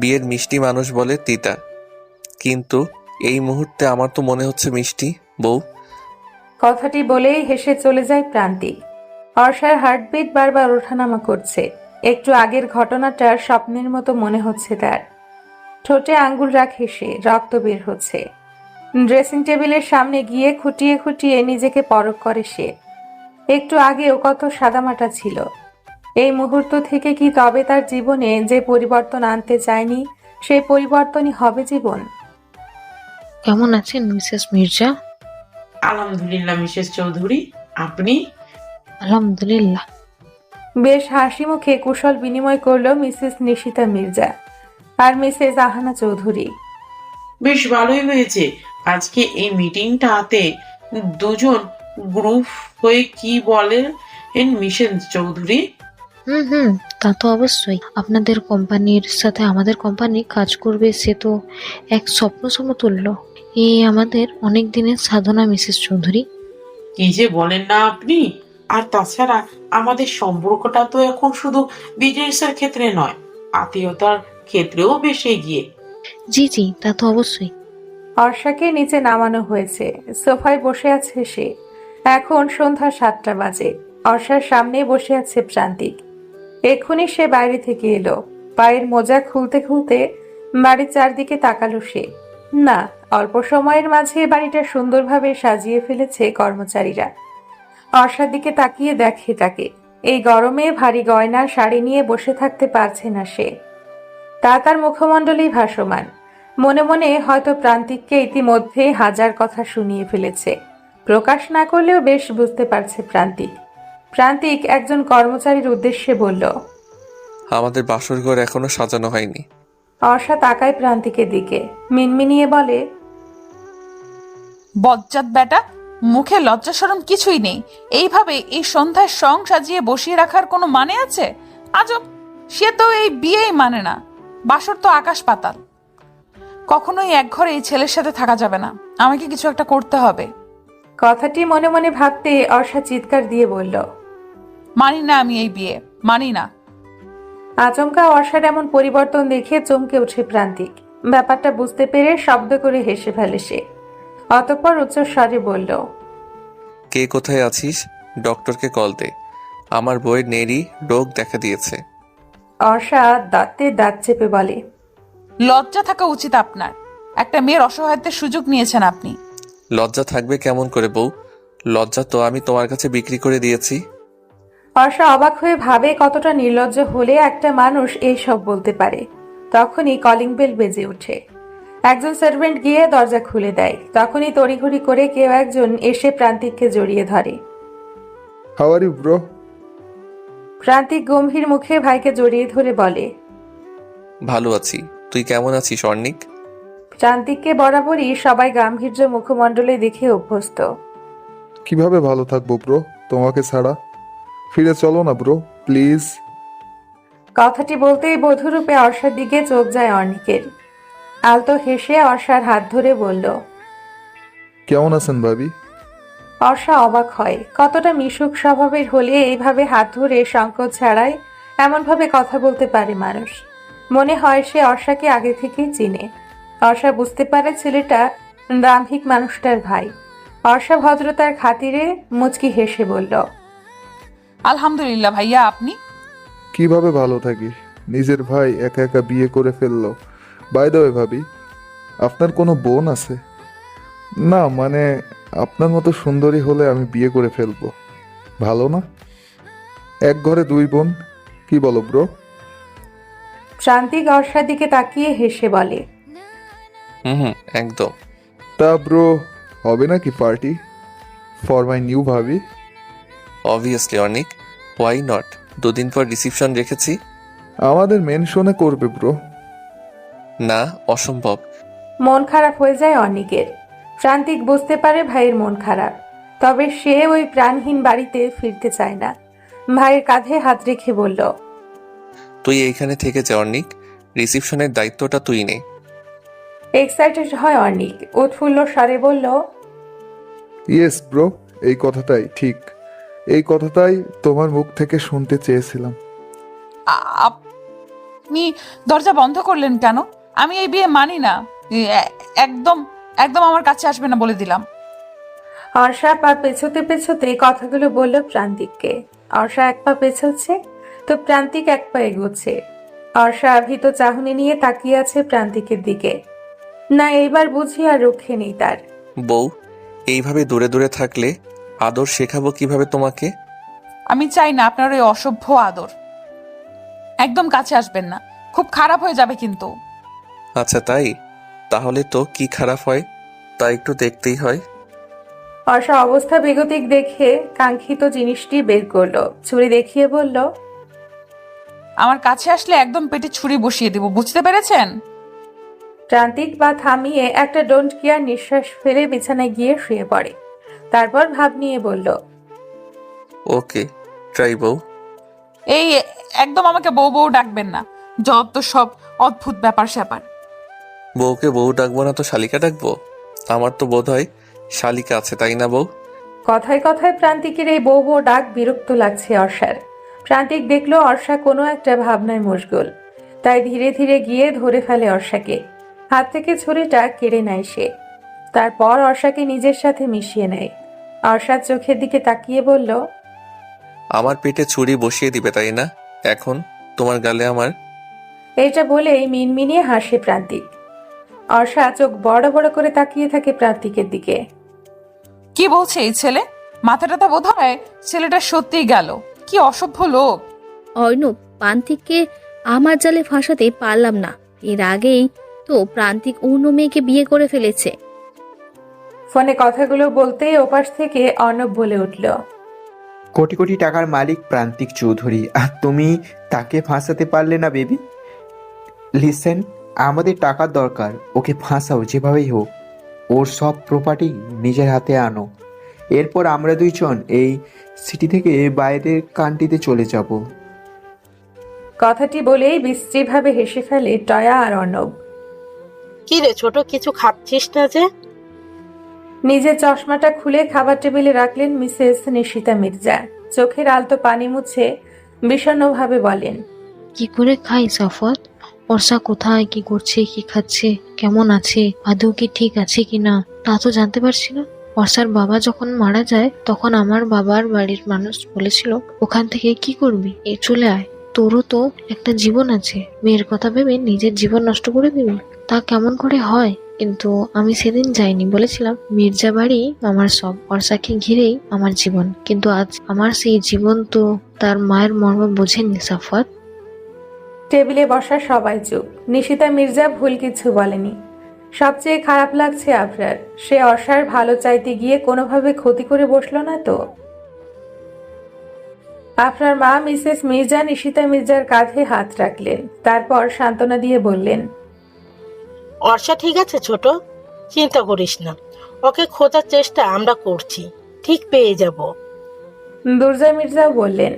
বিয়ের মিষ্টি মানুষ বলে তিতা, কিন্তু এই মুহূর্তে আমার তো মনে হচ্ছে মিষ্টি বউ। কথাটি বলেই হেসে চলে যায় প্রান্তিক। অর্ষার হার্টবিট বারবার ওঠানামা করছে। একটু আগের ঘটনাটা স্বপ্নের মতো মনে হচ্ছে তার। ঠোঁটে আঙ্গুল রাখে সে, রক্ত বের হচ্ছে। ড্রেসিং টেবিলের সামনে গিয়ে খুঁটিয়ে খুঁটিয়ে নিজেকে পরখ করে সে। একটু আগেও কত সাদামাটা ছিল, এই মুহূর্ত থেকে কি তবে তার জীবনে যে পরিবর্তন আনতে চায়নি সেই পরিবর্তনই হবে জীবন? কেমন আছেন মিসেস মির্জা? আলহামদুলিল্লাহ মিসেস চৌধুরী, আপনি? আলহামদুলিল্লাহ। বেশ হাসি মুখে কুশল বিনিময় করলো মিসেস নিশিতা মির্জা আর মিসেস আহানা চৌধুরী। বেশ ভালোই হয়েছে আজকে এই মিটিংটাতে দুজন গ্রুপ হয়ে কি বলেন মিসেস চৌধুরী? হুম, তা তো অবশ্যই। আপনাদের কোম্পানির সাথে আমাদের কোম্পানি কাজ করবে, সে তো এক স্বপ্ন সমতুল্য। এ আমাদের অনেক দিনের সাধনা মিসেস চৌধুরী। কি যে বলেন না আপনি! আর তাছাড়া আমাদের সম্পর্কটা তো এখন শুধু বিজনেসের ক্ষেত্রে নয়, আত্মীয়তার ক্ষেত্রেও বেশ এগিয়ে। জি, তা তো অবশ্যই। অর্ষাকে নিচে নামানো হয়েছে, সোফায় বসে আছে সে। এখন সন্ধ্যা 7টা বাজে। অর্ষার সামনে বসে আছে প্রান্তিক। এক্ষুনি সে বাইরে থেকে এলো। পায়ের মোজা খুলতে খুলতে বাড়ির চারদিকে তাকালো সে। না, অল্প সময়ের মাঝে বাড়িটা সুন্দরভাবে সাজিয়ে ফেলেছে কর্মচারীরা। অর্ষার দিকে তাকিয়ে দেখে তাকে। এই গরমে ভারী গয়নার শাড়ি নিয়ে বসে থাকতে পারছে না সে। তার মুখমণ্ডলেই ভাসমান। মনে মনে হয়তো প্রান্তিককে ইতিমধ্যে হাজার কথা শুনিয়ে ফেলেছে। প্রকাশ না করলেও বেশ বুঝতে পারছে প্রান্তিক একজন কর্মচারীর উদ্দেশ্যে বলল, আমাদের বাসর ঘর এখনো সাজানো হয়নি। অর্ষা তাকায় প্রান্তিকের দিকে, মিনমিনিয়ে বলে, বজ্জাত বেটা, মুখে লজ্জা শরম কিছুই নেই। এইভাবে এই সন্ধ্যায় সং সাজিয়ে বসিয়ে রাখার কোনো মানে আছে? আজব, সে তো এই বিয়েই মানে না। বাসর তো আকাশ পাতাল। কখনোই এক ঘরে এই ছেলের সাথে থাকা যাবে না। আমাকে কিছু একটা করতে হবে। কথাটি মনে মনে ভাবতে অর্ষা চিৎকার দিয়ে বলল, মানি না আমি এই বিয়ে, মানি না। আচমকা অর্ষার এমন পরিবর্তন দেখে চমকে ওঠে প্রান্তিক। ব্যাপারটা বুঝতে পেরে শব্দ করে হেসে ফেলে সে। অতঃপর উচ্চস্বরে বলল, কে কোথায় আছিস? ডক্টরকে কল দে, আমার বইয়ের নেরি রোগ দেখা দিয়েছে। অর্ষা দাঁতে দাঁত চেপে বলে, লজ্জা থাকা উচিত আপনার। একটা মেয়ের অসহায়ত্বের সুযোগ নিয়েছেন আপনি। লজ্জা থাকবে কেমন করে বউ? লজ্জা তো আমি তোমার কাছে বিক্রি করে দিয়েছি। অর্ষা অবাক হয়ে ভাবে কতটা নির্লজ্জ হলে একটা মানুষ এইসব বলতে পারে। তখনই কলিং বেল বেজে ওঠে। একজন সার্ভেন্ট গিয়ে দরজা খুলে দেয়। তখনই তড়িঘড়ি করে কেউ একজন এসে প্রান্তিককে জড়িয়ে ধরে। How are you bro? Prantik গম্ভীর মুখে ভাইকে জড়িয়ে ধরে বলে, ভালো আছি, তুই কেমন আছিস অর্ণিক? প্রান্তিককে বরাবরই সবাই গাম্ভীর্য মুখমণ্ডলে দেখে অভ্যস্ত। কিভাবে ভালো থাকবো ব্রো তোমাকে ছাড়া? ফিরে চলো না ব্রো, প্লিজ। কথাটি বলতেই বধূরূপে অর্ষার দিকে চোখ যায় অর্ণিকের। আলতো হেসে অর্ষার হাত ধরে বলল, কেমন আছেন ভাবি? অর্ষা অবাক হয়। কতটা মিশুক স্বভাবের হলে এইভাবে হাত ধরে সংকোচ ছাড়াই এমনভাবে কথা বলতে পারে মানুষ। মনে হয় সে অর্ষাকে আগে থেকেই চিনে। অর্ষা বুঝতে পারে ছেলেটা দাম্ভিক মানুষটার ভাই। অর্ষা ভদ্রতার খাতিরে মুচকি হেসে বলল, আলহামদুলিল্লাহ ভাইয়া, আপনি? কিভাবে ভালো থাকি? নিজের ভাই একা একা বিয়ে করে ফেললো। বাই দ্য ওয়ে ভাবি, আপনার কোনো বোন আছে? না মানে আপনার মতো সুন্দরী হলে আমি বিয়ে করে ফেলবো। ভালো না? এক ঘরে দুই বোন, কি বলো ব্রো? প্রান্তিক অর্ষার দিকে তাকিয়ে হেসে বলে, হুম, একদম। তা ব্রো, হবে নাকি পার্টি ফর মাই নিউ ভাবি? Obviously Arnik, why not? দুদিন পর রিসিপশন রেখেছি। আমাদের মেনশনে করবে ব্রো। না, অসম্ভব। মন খারাপ হয়ে যায় অর্ণিকের। প্রান্তিক বুঝতে পারে ভাইয়ের মন খারাপ, তবে সে ওই প্রাণহীন বাড়িতে ফিরতে চায় না। ভাইয়ের কাঁধে হাত রেখে বলল, তুই এইখানে থেকে যা অর্ণিক, রিসিপশনের দায়িত্বটা তুই নে। এক্সাইটেড হয় অর্ণিক, উৎফুল্ল স্বরে বলল, ইয়েস ব্রো, এই কথাটাই ঠিক। এই কথাটাই তোমার মুখ থেকে শুনতে চেয়েছিলাম। আপনি দরজা বন্ধ করলেন কেন? আমি এই বিয়ে মানি না। একদম একদম আমার কাছে আসবে না বলে দিলাম। অর্ষা পা পেছোতে পেছোতে কথাগুলো বলল প্রান্তিককে। অর্ষা এক পা পেছোচ্ছে তো প্রান্তিক এক পা এগোচ্ছে। অর্ষা ভীত চাহনি নিয়ে তাকিয়ে আছে প্রান্তিকের দিকে। না, এইবার বুঝি আর রক্ষে নেই তার। বউ, এইভাবে দূরে দূরে থাকলে আদর শেখাবো কিভাবে তোমাকে? আমি চাই না আপনার ওই অসভ্য আদর। একদম কাছে আসবেন না, খুব খারাপ হয়ে যাবে কিন্তু। আচ্ছা তাই? তাহলে তো কি খারাপ হয় তা একটু দেখতেই হয়। অর্ষা অবস্থা বেগতিক দেখে কাঙ্ক্ষিত জিনিসটি বের করলো, ছুরি দেখিয়ে বলল, আমার কাছে আসলে একদম পেটে ছুরি বসিয়ে দেব, বুঝতে পেরেছেন? প্রান্তিক বা থামিয়ে একটা ডোন্ট কেয়ার নিঃশ্বাস ফেলে বিছানায় গিয়ে শুয়ে পড়ে। তারপর ভাব নিয়ে বলল, ওকে, ট্রাই বউ। এই একদম আমাকে বউ বউ ডাকবেন না, যত সব অদ্ভুত ব্যাপার স্যাপার। বউকে বউ ডাকবো না তো শালিকা ডাকবো? আমার তো বোধ হয় শালিকা আছে, তাই না বউ? কথায় কথায় প্রান্তিকের এই বউ বউ ডাক বিরক্ত লাগছে অর্ষার। প্রান্তিক দেখলো অর্ষা কোনো একটা ভাবনায় মশগুল, তাই ধীরে ধীরে গিয়ে ধরে ফেলে অর্ষাকে। হাত থেকে ছুরিটা কেড়ে নেয় সে। তারপর অর্ষাকে নিজের সাথে মিশিয়ে নেয়। অর্ষার চোখের দিকে তাকিয়ে বলল, আমার পেটে ছুরি বসিয়ে দিবে তাই না? এখন তোমার গালে আমার। এটা বলেই মিনমিনিয়ে হাসে প্রান্তিক। অর্ষা চোখ বড় বড় করে তাকিয়ে থাকে প্রান্তিকের দিকে। কি বলছে এই ছেলে? মাথাটা বোধ হয় ছেলেটা সত্যিই গেল। কি অসভ্য লোক। অর্ণব, প্রান্তিককে আমার জালে ফাঁসাতে পারলাম না। এর আগেই তো প্রান্তিক অন্য মেয়েকে বিয়ে করে ফেলেছে। ফোনে কথাগুলো বলতেই ওপাশ থেকে অর্ণব বলে উঠল, কোটি কোটি টাকার মালিক প্রান্তিক চৌধুরী, আর তুমি তাকে ফাঁসাতে পারলে না বেবি। লিসেন, আমাদের টাকার দরকার, ওকে ফাঁসাও যেভাবেই হোক। ওর সব প্রপার্টি নিজের হাতে আনো। এরপর আমরা দুইজন এই সিটি থেকে বাইরের কান্ট্রিতে চলে যাব। কথাটি বলেই বিশ্রীভাবে হেসে ফেলে টয়া আর অর্ণব। কি রে ছোট, কিছু খাচ্ছিস না যে? নিজের চশমাটা খুলে খাবার টেবিলে রাখলেন মিসেস নিশিতা মির্জা। চোখের আলতো পানি মুছে বিষণ্ণভাবে বলেন, কি করে খাই সাফওয়াত? অর্ষা কোথায়, কি করছে, কি খাচ্ছে, কেমন আছে, আদৌ কি ঠিক আছে কিনা তা তো জানতে পারছি না। অর্ষার বাবা যখন মারা যায় তখন আমার বাবার বাড়ির মানুষ বলেছিল, ওখান থেকে কি করবি, এ চলে আয়, তোরও তো একটা জীবন আছে। মেয়ের কথা ভেবে নিজের জীবন নষ্ট করে দিবি, তা কেমন করে হয়? কিন্তু আমি সেদিন যাইনি, বলেছিলাম মির্জা বাড়ি আমার সব, অর্ষাকে ঘিরেই আমার জীবন। কিন্তু আজ আমার সেই জীবন তো তার মায়ের মর্ম বোঝেননি সাফওয়াত। টেবিলে বসা সবাই চুপ। নিশিতা মির্জা ভুল কিছু বলেনি। সবচেয়ে খারাপ লাগছে আফরার, সে অর্ষার ভালো চাইতে গিয়ে কোনোভাবে ক্ষতি করে বসলো না তো। আফরার মা মিসেস মির্জা নিশিতা মির্জার কাঁধে হাত রাখলেন, তারপর সান্ত্বনা দিয়ে বললেন, অর্ষা ঠিক আছে ছোট, চিন্তা করিস না। ওকে খোঁজার চেষ্টা আমরা করছি, ঠিক পেয়ে যাব। দুর্জা মির্জাও বললেন,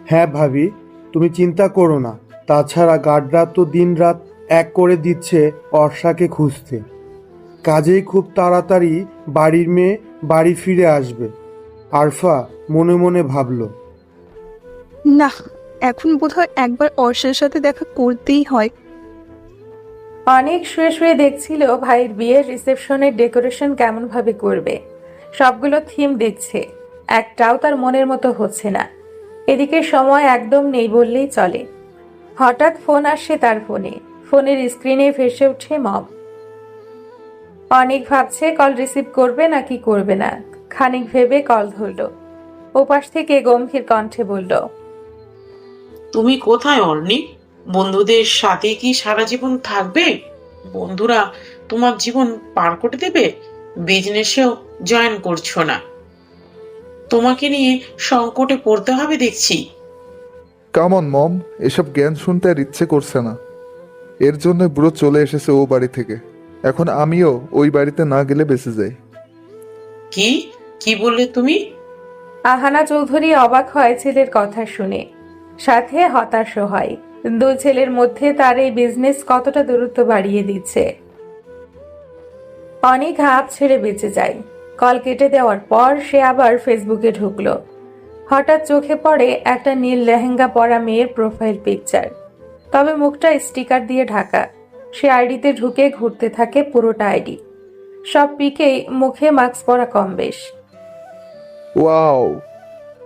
হ্যাঁ ভাবি, তুমি চিন্তা করো না। তাছাড়া গার্ডরা তো দিনরাত এক করে দিচ্ছে অর্ষাকে খুঁজতে। কাজেই খুব তাড়াতাড়ি বাড়ির মেয়ে বাড়ি ফিরে আসবে। আরফা মনে মনে ভাবল। না, এখন বোধহয় একবার অর্ষার সাথে দেখা করতেই হয়। অনেক শুয়ে শুয়ে দেখছিল ভাইয়ের বিয়ের রিসেপশনের ডেকোরেশন কেমন ভাবে করবে। সবগুলো থিম দেখছে, একটাও তার মনের মতো হচ্ছে না। এদিকে সময় একদম নেই বললেই চলে। হঠাৎ ফোন আসছে তার ফোনে। ফোনের স্ক্রিনে ভেসে উঠে মম। অনেক ভাবছে কল রিসিভ করবে নাকি করবে না। খানিক ভেবে কল ধরল। ওপাশ থেকে গম্ভীর কণ্ঠে বলল, তুমি কোথায় অর্নি? বন্ধুদের সাথে কি সারা জীবন থাকবে? বন্ধুরা তোমার জীবন পার করে দেবে? বিজনেসেও জয়েন করছো না? তোমাকে নিয়ে সংকটে পড়তে হবে দেখছি। কামন মম, এসব জ্ঞান শুনতে আর ইচ্ছে করছে না। এর জন্য বুড়ো চলে এসেছে ও বাড়ি থেকে। এখন আমিও ওই বাড়িতে না গেলে বেঁচে যাই। কি কি বললে তুমি? আহানা চৌধুরী অবাক হয় ছেলের কথা শুনে, সাথে হতাশও হয়। দুই ছেলের মধ্যে তার এই বিজনেস কতটা দূরত্ব বাড়িয়ে দিচ্ছে। অনেক হাঁপ ছেড়ে বেঁচে যায়। কল কেটে দেওয়ার পর সে আবার ফেসবুকে ঢুকলো। হঠাৎ চোখে পড়ে একটা নীল লেহেঙ্গা পরা মেয়ের প্রোফাইল পিকচার, তবে মুখটা স্টিকার দিয়ে ঢাকা। সে আইডিতে ঢুকে ঘুরতে থাকে পুরোটা আইডি। সব পিকেই মুখে মাস্ক পরা কম বেশ। ওয়াও,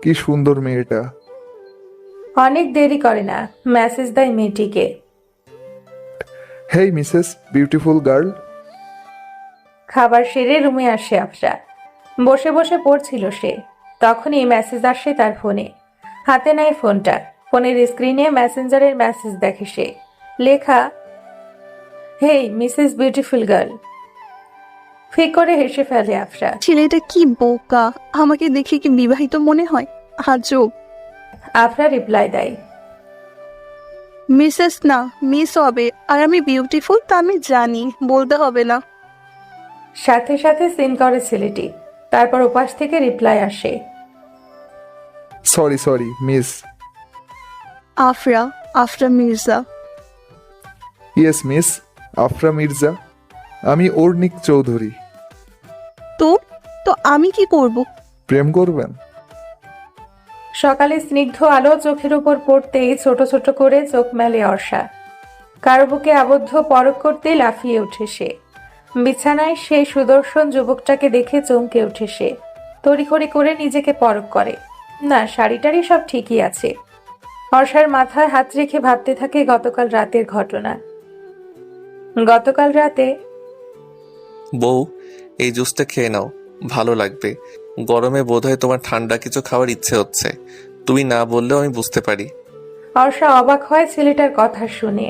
কি সুন্দর মেয়েটা। অনেক দেরি করে না, মেসেজ দেয় মেয়েটিকে। হেই মিসেস বিউটিফুল গার্ল। খাবার সেরে রুমে আসে আফরা। বসে বসে পড়ছিল সে। তখনই মেসেজ আসে তার ফোনে। হাতে নেয় ফোনটা। ফোনের স্ক্রিনে মেসেঞ্জারের মেসেজ দেখে সে। লেখা, হেই মিসেস বিউটিফুল গার্ল। ফিক করে হেসে ফেলে আফরা। ছেলেটা কি বোকা, আমাকে দেখে কি বিবাহিত মনে হয়? আজব। আফরা রিপ্লাই দেয়, মিসেস না মিস হবে, আর আমি বিউটিফুল তা আমি জানি, বলতে হবে না। সাথে সাথে সিন করে ছেলেটি। তারপর ওপাশ থেকে রিপ্লাই আসে, sorry miss. Afra, Afra Mirza. Yes miss, Afra Mirza. আমি অর্ণিক চৌধুরী। তো তো আমি কি করব? প্রেম করবেন? সকালে স্নিগ্ধ আলো চোখের উপর পড়তেই ছোট ছোট করে চোখ মেলে অর্ষা। কারো বুকে আবদ্ধ পরক করতেই লাফিয়ে ওঠে সে। বিছানায় সেই সুদর্শন যুবকটাকে দেখে চমকে ওঠে সে। তড়িঘড়ি করে নিজেকে পরক করে। না, শাড়িটারি সব ঠিকই আছে। অর্ষার মাথায় হাত রেখে ভাবতে থাকে গতকাল রাতের ঘটনা। গতকাল রাতে বউ, এই জুসটা খেয়ে নাও, ভালো লাগবে। গরমে বোধহয় তোমার ঠান্ডা কিছু খাওয়ার ইচ্ছে হচ্ছে। তুমি না বললেও আমি বুঝতে পারি। অর্ষা অবাক হয় ছেলেটার কথা শুনে।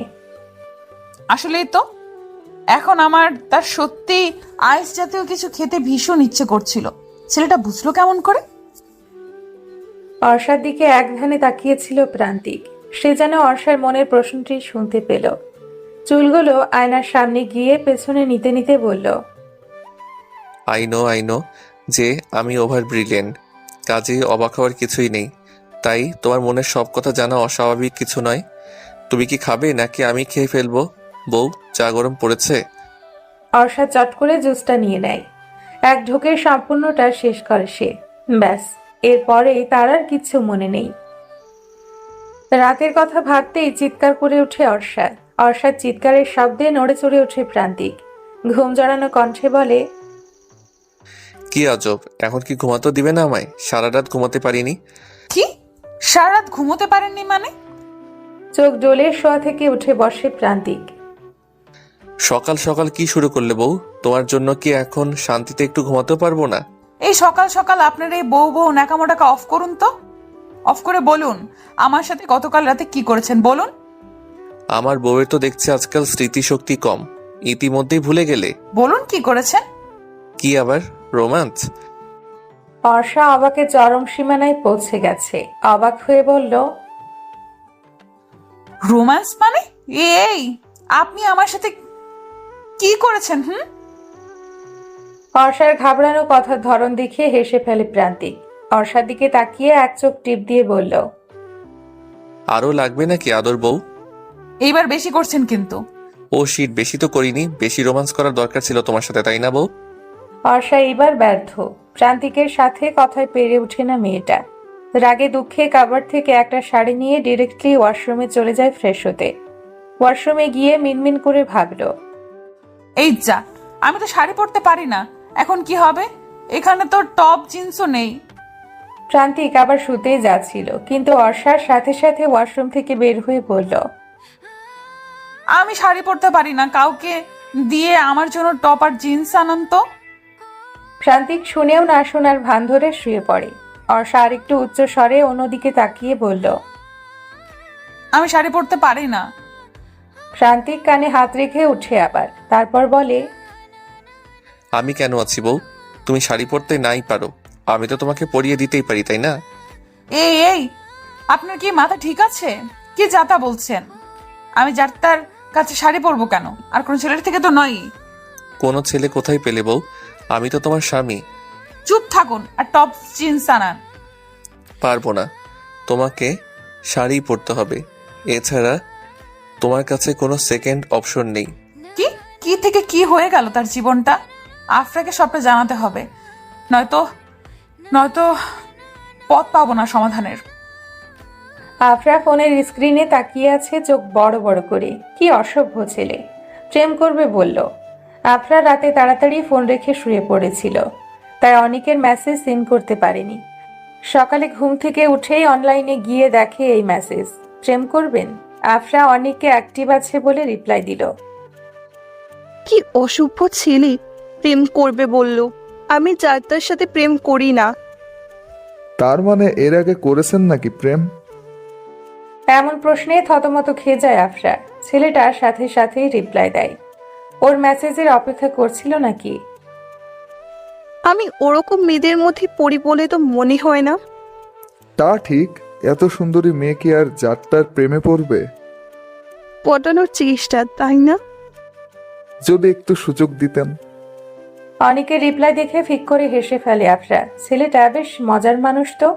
আসলেই তো এখন আমার তার সত্যি আইস জাতীয় কিছু খেতে ভীষণ ইচ্ছে করছিল। ছেলেটা বুঝলো কেমন করে? অর্ষার দিকে এক ধ্যানে তাকিয়েছিল প্রান্তিক। সে যেন অর্ষার মনের প্রশ্নটি শুনতে পেল। চুলগুলো আয়নার সামনে গিয়ে পেছনে নিতে নিতে বলল, আই নো যে আমি ওভার ব্রিলিয়েন্ট, কাজেই অবাক হওয়ার কিছুই নেই। তাই তোমার মনের সব কথা জানা অস্বাভাবিক কিছু নয়। তুমি কি খাবে নাকি আমি খেয়ে ফেলবো? বউ, চা গরম পড়েছে। অর্ষা চট করে জুসটা নিয়ে নেয়। এক ঢোকে সম্পূর্ণটা শেষ করে সে। ব্যাস, এরপরেই তার আর কিচ্ছু মনে নেই। রাতের কথা ভাবতেই চিৎকার করে ওঠে অর্ষা। অর্ষার চিৎকারের শব্দে নড়ে চড়ে ওঠে প্রান্তিক। ঘুম জড়ানো কণ্ঠে বলে, কি আজব, এখন কি ঘুমাতে দিবে না আমায়? সারা রাত ঘুমাতে পারিনি। কি সারা রাত ঘুমোতে পারেননি মানে? চোখ ডোলে শোয়া থেকে উঠে বসে প্রান্তিক। সকাল সকাল কি শুরু করলে বউ? তোমার জন্য কি এখন শান্তিতে একটু ঘুমাতেও পারবো না? এই সকাল সকাল আপনার এই বউ বউ ন্যাকামোটাকে অফ করুন তো। অফ করে বলুন আমার সাথে গতকাল রাতে কি করেছেন, বলুন। আমার বউয়ের তো দেখছি আজকাল স্মৃতিশক্তি কম, ইতিমধ্যেই ভুলে গেলে। বলুন কি করেছেন। কি আবার রোম্যান্স? অর্ষা অবাকে চরম সীমানায় পৌঁছে গেছে। অবাক হয়ে বলল, রোম্যান্স মানে? এই আপনি আমার সাথে কি করেছেন? অর্ষার ঘাবড়ানো কথার ধরন দেখে হেসে ফেলে প্রান্তিক। অর্ষার দিকে তাকিয়ে এক চোখ টিপ দিয়ে বলল, আরো লাগবে নাকি আদর বউ? এইবার বেশি করছেন কিন্তু। ও শিট, বেশি তো করিনি। বেশি রোম্যান্স করার দরকার ছিল তোমার সাথে, তাই না বউ? অর্ষা এবার ব্যর্থ। প্রান্তিকের সাথে কথায় পেরে ওঠে না মেয়েটা। রাগে দুঃখে কাবার থেকে একটা শাড়ি নিয়ে ডিরেক্টলি ওয়াশরুমে চলে যায় ফ্রেশ হতে। ওয়াশরুমে গিয়ে মিনমিন করে ভাবল, এই যা, আমি তো শাড়ি পরতে পারি না, এখন কি হবে? এখানে তো টপ জিন্সও নেই। প্রান্তিক আবার শুতেই যাচ্ছিল, কিন্তু অর্ষার সাথে সাথে ওয়াশরুম থেকে বের হয়ে বলল, আমি শাড়ি পরতে পারি না, কাউকে দিয়ে আমার জন্য টপ আর জিন্স আনান তো। প্রান্তিক শুনেও না শোনার ভান ধরে শুয়ে পড়ে। অর্ষা আরেকটু উচ্চ স্বরে অন্যদিকে তাকিয়ে বলল, আমি শাড়ি পরতে পারি না। প্রান্তিক কানে হাত রেখে উঠে আবার, তারপর বলে, আমি কেন আছি বউ? তুমি শাড়ি পরতে নাই পারো, আমি তো তোমাকে পরিয়ে দিতেই পারি, তাই না? এই আপনার কি মাথা ঠিক আছে? কি যাতা বলছেন? আমি যার তার কাছে শাড়ি পরবো কেন? আর কোন ছেলের থেকে তো নয়। কোনো ছেলে কোথায় পেলে বউ? আমি তো তোমার স্বামী। চুপ থাকুন আর টপ জিন্স আনান। পারবো না, তোমাকে শাড়ি পরতে হবে। এছাড়া তোমার কাছে কোনো সেকেন্ড অপশন নেই। কি কি থেকে কি হয়ে গেল তার জীবনটা? আফরাকে সবটা জানাতে হবে, নয়তো পথ পাবো না সমাধানের। আফরা ফোনের স্ক্রিনে তাকিয়ে আছে চোখ বড় বড় করে। কি অসভ্য ছেলে, প্রেম করবে বলল। আফরা রাতে তাড়াতাড়ি ফোন রেখে শুয়ে পড়েছিল, তাই অনেকের মেসেজ সিন করতে পারেনি। সকালে ঘুম থেকে উঠেই অনলাইনে গিয়ে দেখে এই মেসেজ, প্রেম করবেন। আফরা অনেকে অ্যাক্টিভ আছে বলে রিপ্লাই দিল। কি অসভ্য ছেলে, প্রেম করবে বলল। আমি যার তার সাথে প্রেম করি না। তার মানে এর আগে করেছেন নাকি প্রেম? এমন প্রশ্নে থতমত খেয়ে যায় আফরা। ছেলেটা সাথে সাথেই রিপ্লাই দেয়। ওর মেসেজের অপেক্ষা করছিল নাকি? আমি ওরকম মেয়েদের মধ্যে পড়ি বলে তো মনে হয় না। তা ঠিক, এত সুন্দরী মেয়ে কি আর যাত্রার প্রেমে পড়বে? পটানোর চেষ্টা, তাই না? যদি একটু সুযোগ দিতেন। অনেকের রিপ্লাই দেখে ফিক করে হেসে ফেলে আফরা। ছেলেটা বেশ মজার মানুষ তো।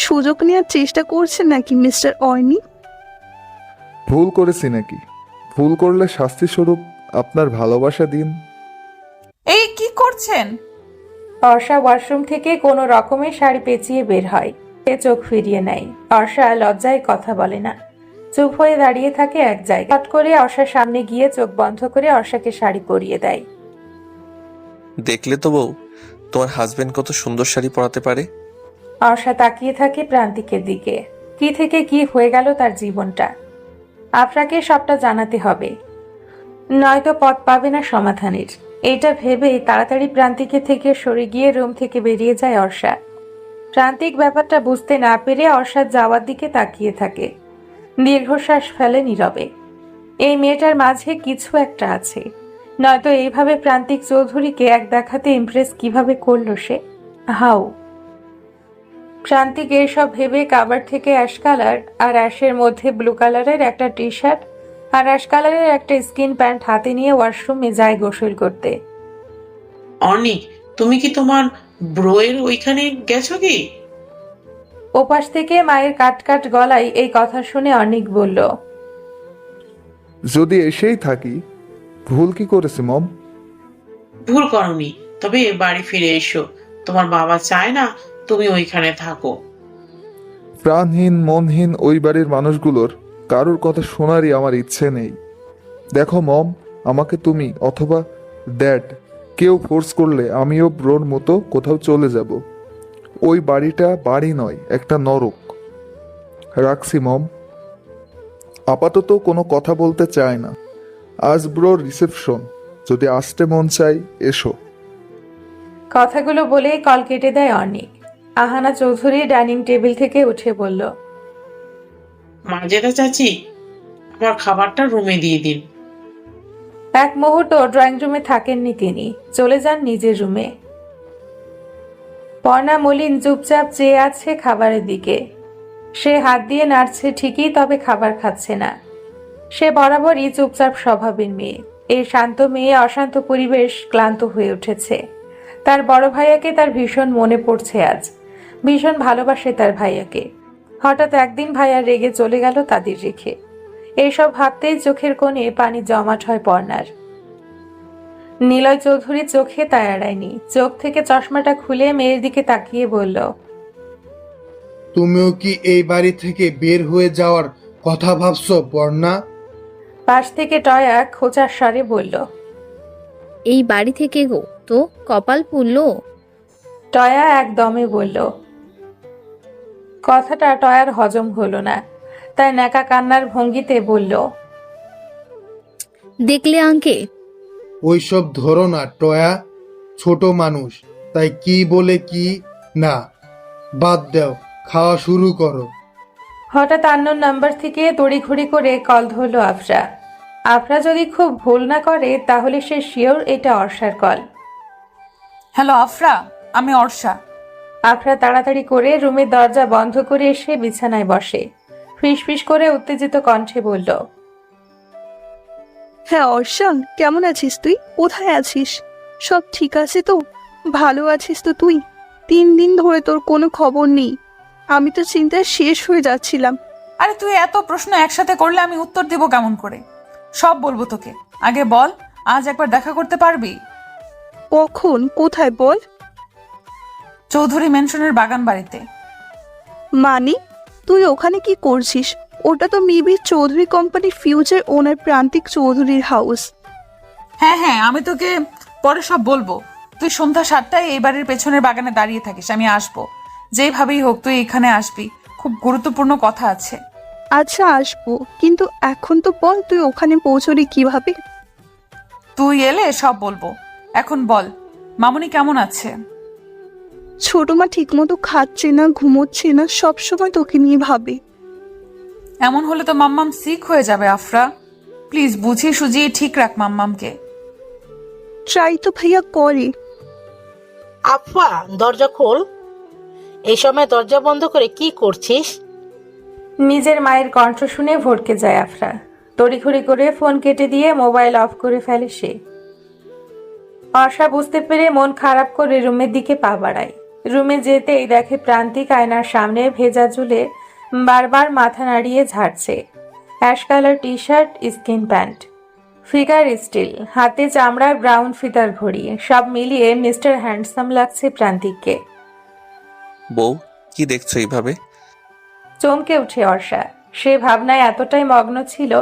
সুযোগ নেওয়ার চেষ্টা করছেন নাকি মিস্টার অয়নি? ভুল করেছি নাকি? ভুল করলে শাস্তি স্বরূপ আপনার ভালোবাসা দিন। এই কি করছেন? অর্ষা ওয়াশরুম থেকে কোনো রকমে শাড়ি পেঁচিয়ে বের হয়। সে চোখ ফিরিয়ে নেয়। অর্ষা লজ্জায় কথা বলে না, চুপ হয়ে দাঁড়িয়ে থাকে এক জায়গায়। হট করে অর্ষার সামনে গিয়ে চোখ বন্ধ করে অর্ষাকে শাড়ি পরিয়ে দেয়। দেখলে তো বউ, তোমার হাজবেন্ড কত সুন্দর শাড়ি পরাতে পারে। অর্ষা তাকিয়ে থাকে প্রান্তিকের দিকে। কি থেকে কি হয়ে গেল তার জীবনটা। আফরাকে সবটা জানাতে হবে, নয়তো পথ পাবে না সমাধানের। এইটা ভেবেই তাড়াতাড়ি প্রান্তিকের থেকে সরে গিয়ে রুম থেকে বেরিয়ে যায় অর্ষা। প্রান্তিক ব্যাপারটা বুঝতে না পেরে অর্ষার যাওয়ার দিকে তাকিয়ে থাকে। দীর্ঘশ্বাস ফেলে নীরবে। এই মেয়েটার মাঝে কিছু একটা আছে, নয়তো এইভাবে প্রান্তিক চৌধুরীকে এক দেখাতে ইমপ্রেস কিভাবে করলো সে। হাউ। প্রান্তিক এইসব ভেবে কাবার থেকে অ্যাশ কালার আর অ্যাশের মধ্যে ব্লু কালারের একটা টি শার্ট আর অ্যাশ কালারের একটা স্কিন প্যান্ট হাতে নিয়ে ওয়াশরুমে যায় গোসল করতে। অনিক, তুমি কি তোমার ব্রোয়ের ওইখানে গেছো কি? ওপাশ থেকে মায়ের কাট কাট গলায় এই কথা শুনে অনিক বলল, যদি এসেই থাকি, ভুল কি করেছি মম? ভুল করনি, তবে বাড়ি ফিরে এসো। তোমার বাবা চায় না তুমি ওইখানে থাকো। প্রাণহীন মনহীন ওই বাড়ির মানুষগুলোর কারোর কথা শোনারই আমার ইচ্ছে নেই। দেখো মম, আমাকে তুমি অথবা ড্যাড কেউ ফোর্স করলে আমিও ব্রোর মতো কোথাও চলে যাব। ওই বাড়িটা বাড়ি নয়, একটা নরক। রাখছি মম। আপাতত কোনো কথা বলতে চায় না। আজ ব্রোর রিসেপশন, যদি আসতে মন চাই এসো। কথাগুলো বলেই কল কেটে দেয় অনিক। আহানা চৌধুরী ডাইনিং টেবিল থেকে উঠে বলল, মাজেদা চাচি, আমার খাবারটা রুমে দিয়ে দিন। এক মুহূর্ত ড্রয়িং রুমে থাকেননি তিনি, চলে যান নিজের রুমে। পর্ণা মলিন চুপচাপ চেয়ে আছে খাবারের দিকে। সে হাত দিয়ে নাড়ছে ঠিকই, তবে খাবার খাচ্ছে না। সে বরাবরই চুপচাপ স্বভাবের মেয়ে। এই শান্ত মেয়ে অশান্ত পরিবেশ ক্লান্ত হয়ে উঠেছে। তার বড় ভাইয়াকে তার ভীষণ মনে পড়ছে আজ। ভীষণ ভালোবাসে তার ভাইয়াকে। হঠাৎ একদিন ভাইয়া রেগে চলে গেল তাদের রেখে। এইসব ভাবতেই চোখের কোণে পানি জমাট হয় পর্ণার। নিলয় চৌধুরী চোখে তা এড়ায়নি। চোখ থেকে চশমাটা খুলে মেয়ের দিকে তাকিয়ে বলল, তুমিও কি এই বাড়ি থেকে বের হয়ে যাওয়ার কথা ভাবছো পর্ণা? পাশ থেকে টয়া খোঁচার স্বরে বলল, এই বাড়ি থেকে গো তো কপাল পুড়লো। টয়া একদমে বলল। কথাটা টয়ার হজম হলো না, তাই ন্যাকা কান্নার ভঙ্গিতে বলল, দেখলে আঙ্কে, ওইসব ধরো না টয়া, ছোট মানুষ, তাই কি বলে কি না। বাদ দাও, খাওয়া শুরু করো। হঠাৎ আননোন নাম্বার থেকে তড়িঘড়ি করে কল ধরলো আফরা। আফরা যদি খুব ভুল না করে তাহলে সে শিওর এটা অর্ষার কল। হ্যালো আফরা, আমি অর্ষা। আফরা তাড়াতাড়ি করে রুমের দরজা বন্ধ করে এসে বিছানায় বসে। ফিসফিস করে উত্তেজিত কণ্ঠে বলল, হ্যাঁ অর্ষান, কেমন আছিস তুই? কোথায় আছিস? সব ঠিক আছে তো? ভালো আছিস তো তুই? 3 দিন ধরে তোর কোনো খবর নেই। আমি তো চিন্তায় শেষ হয়ে যাচ্ছিলাম। আরে তুই এত প্রশ্ন একসাথে করলে আমি উত্তর দেব কেমন করে? সব বলবো তোকে, আগে বল আজ একবার দেখা করতে পারবি? কখন, কোথায় বল? চৌধুরী মেনশনের বাগান বাড়িতে। মানে তুই ওখানে কি করছিস? ওটা তো মেবি চৌধুরী কোম্পানির ফিউচার ওনার প্রান্তিক চৌধুরীর হাউস। হ্যাঁ হ্যাঁ, আমি তোকে পরে সব বলবো। তুই সন্ধ্যা 7টায় এই বাড়ির পেছনের বাগানে দাঁড়িয়ে থাকিস, আমি আসবো। যেইভাবেই হোক তুই এখানে আসবি, খুব গুরুত্বপূর্ণ কথা আছে। আচ্ছা আসবো, কিন্তু এখন তো বল তুই ওখানে পৌঁছলি কিভাবে? তুই এলে সব বলবো। এখন বল, মামুনি কেমন আছে? ছোট মা ঠিকমতো খাচ্ছে না, ঘুমোচ্ছে না, সবসময় তোকে নিয়ে ভাবে। এমন হলে তো মাম্মাম সিক হয়ে যাবে আফরা। প্লিজ বুঝিয়ে সুঝিয়ে ঠিক রাখ মাম্মামকে। ট্রাই তো ভাইয়া করে। আফা, দরজা খোল। এই সময় দরজা বন্ধ করে কি করছিস? নিজের মায়ের কণ্ঠ শুনে ভড়কে যায় আফরা। তড়িঘড়ি করে ফোন কেটে দিয়ে মোবাইল অফ করে ফেলে সে। অর্ষা বুঝতে পেরে মন খারাপ করে রুমের দিকে পা বাড়ায়। রুমে যেতেই দেখে প্রান্তিক আয়নার সামনে ভেজা চুলে বারবার মাথা নাড়িয়ে ঝাড়ছে। Ash colour T shirt, skin pant, figure স্টিল, হাতে চামড়ার ব্রাউন ফিতার ঘড়ি, সব মিলিয়ে মিস্টার হ্যান্ডসাম লাগছে প্রান্তিককে। বউ, কি দেখছো এইভাবে? চমকে উঠে অর্ষা। সে ভাবনায় এতটাই মগ্ন ছিল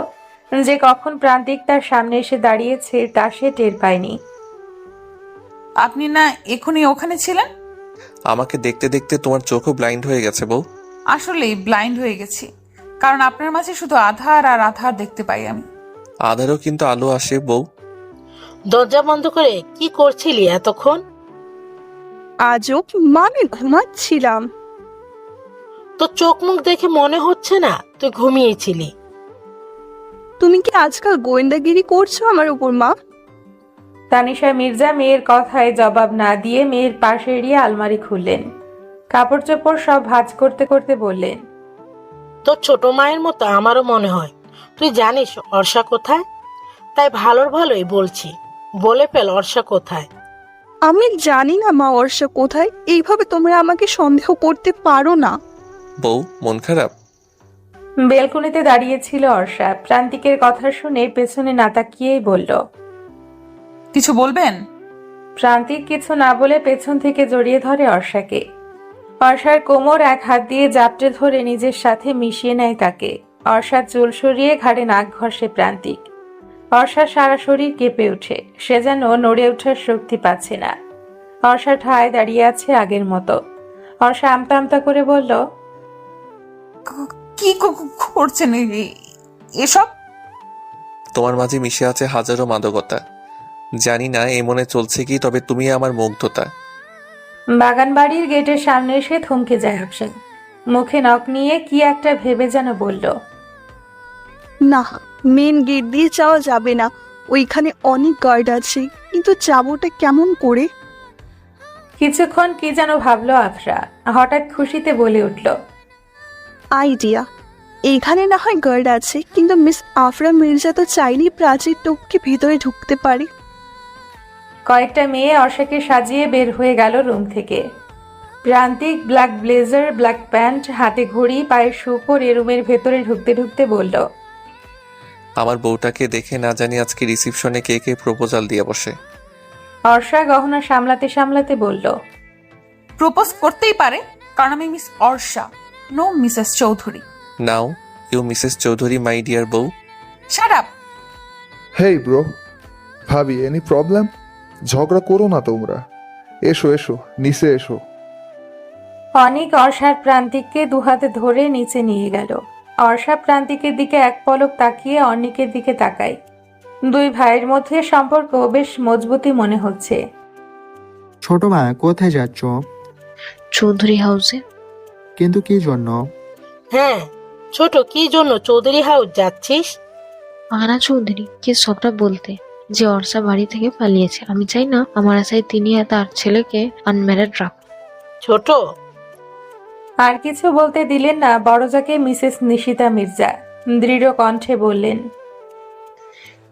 যে কখন প্রান্তিক তার সামনে এসে দাঁড়িয়েছে তা সে টের পায়নি। আপনি না এখনই ওখানে ছিলেন? আমাকে দেখতে দেখতে তোমার চোখও ব্লাইন্ড হয়ে গেছে বউ। আসলেই ব্লাইন্ড হয়ে গেছি, কারণ আপনার মাঝে শুধু আধার আর আধার দেখতে পাই আমি। আধারও কিন্তু আলো আসে বউ। দরজা বন্ধ করে কি করছিলি এতক্ষণ? আজব, মানে ঘুমাচ্ছিলাম। তো চোখ মুখ দেখে মনে হচ্ছে না তুই ঘুমিয়েছিলি। তুমি কি আজকাল গোয়েন্দাগিরি করছো আমার উপর মা? তানিশা মির্জা মেয়ের কথায় জবাব না দিয়ে মেয়ের পাশে এড়িয়ে আলমারি খুললেন। কাপড় চোপড় সব ভাঁজ করতে করতে বললেন, তোর ছোট মায়ের মতো আমারও মনে হয়। তুই জানিস অর্ষা কোথায়? তাই ভালোর ভালোই বলছি, বলে ফেল অর্ষা কোথায়। আমি জানি না মা অর্ষা কোথায়। এইভাবে তোমরা আমাকে সন্দেহ করতে পারো না। বউ, মন খারাপ? বেলকনিতে দাঁড়িয়েছিল অর্ষা। প্রান্তিকের কথা শুনে পেছনে না তাকিয়েই বলল, কিছু বলবেন? প্রান্তিক কিছু না বলে পেছন থেকে জড়িয়ে ধরে অর্ষাকে। অর্ষার কোমর এক হাত দিয়ে জাপটে ধরে নিজের সাথে মিশিয়ে নেয় তাকে। অর্ষার চুল সরিয়ে ঘাড়ে নাক ঘষে প্রান্তিক। অর্ষার সারা শরীর কেঁপে ওঠে। সে যেন নড়ে ওঠার শক্তি পাচ্ছে না। অর্ষা ঠায় দাঁড়িয়ে আছে আগের মতো। অর্ষা আমতা আমতা করে বলল, কি করছেন এসব? তোমার মাঝে মিশে আছে হাজারো মাদকতা। জানি না এ মনে চলছে কি, তবে তুমি আমার মুগ্ধতা। বাগান বাড়ির গেটের সামনে এসে থমকে যায় আফসান। মুখে নখ নিয়ে কি একটা ভেবে যেন বলল, না, মেন গেট দিয়ে যাওয়া যাবে না। ওইখানে অনেক গার্ড আছে, কিন্তু যাবোটা কেমন করে? কিছুক্ষণ কি যেন ভাবলো আফরা। হঠাৎ খুশিতে বলে উঠল, আইডিয়া! এইখানে না হয় গার্ড আছে, কিন্তু মিস আফরা মির্জা তো চাইলেই প্রাচীর টপকে ভিতরে ঢুকতে পারে। কয়েকটা মেয়ে অর্ষাকে সাজিয়ে বের হয়ে গেল রুম থেকে। প্রান্তিক ব্ল্যাক ব্লেজার, ব্ল্যাক প্যান্ট, হাতে ঘড়ি, পায়ে শু পরে রুমের ভেতরে ঢুকতে ঢুকতে বলল, আমার বউটাকে দেখে না জানি আজকে রিসিপশনে কে কে প্রপোজাল দিয়ে বসে। অর্ষা গহনা সামলাতে সামলাতে বলল, প্রপোজ করতেই পারে, কারণ আমি Miss Arsha, no Mrs Chowdhury. Now you Mrs Chowdhury my dear বউ। Shut up! হেই ব্রো, ভাবি, এনি প্রবলেম? ঝগড়া করো না তোমরা। এসো এসো, নিচে এসো। অনেক অর্ষার প্রান্তিককে দুহাতে ধরে নিচে নিয়ে গেল। অর্ষা প্রান্তিকের দিকে এক পলক তাকিয়ে অনেকের দিকে তাকায়। দুই ভাইয়ের মধ্যে সম্পর্ক বেশ মজবুতই মনে হচ্ছে। ছোট মা, কোথায় যাচ্ছ? চৌধুরী হাউসে। কিন্তু কি জন্য? হ্যাঁ ছোট, কি জন্য চৌধুরী হাউস যাচ্ছিস? আনা চৌধুরী কে সবটা বলতে, যে অর্ষা বাড়ি থেকে পালিয়েছে। আমি চাই না আমার আশায় তিনি আর তার ছেলেকে আনম্যারিড রাখ। ছোট আর কিছু বলতে দিলেন না বড়জাকে মিসেস নিশিতা মির্জা। দৃঢ় কণ্ঠে বললেন,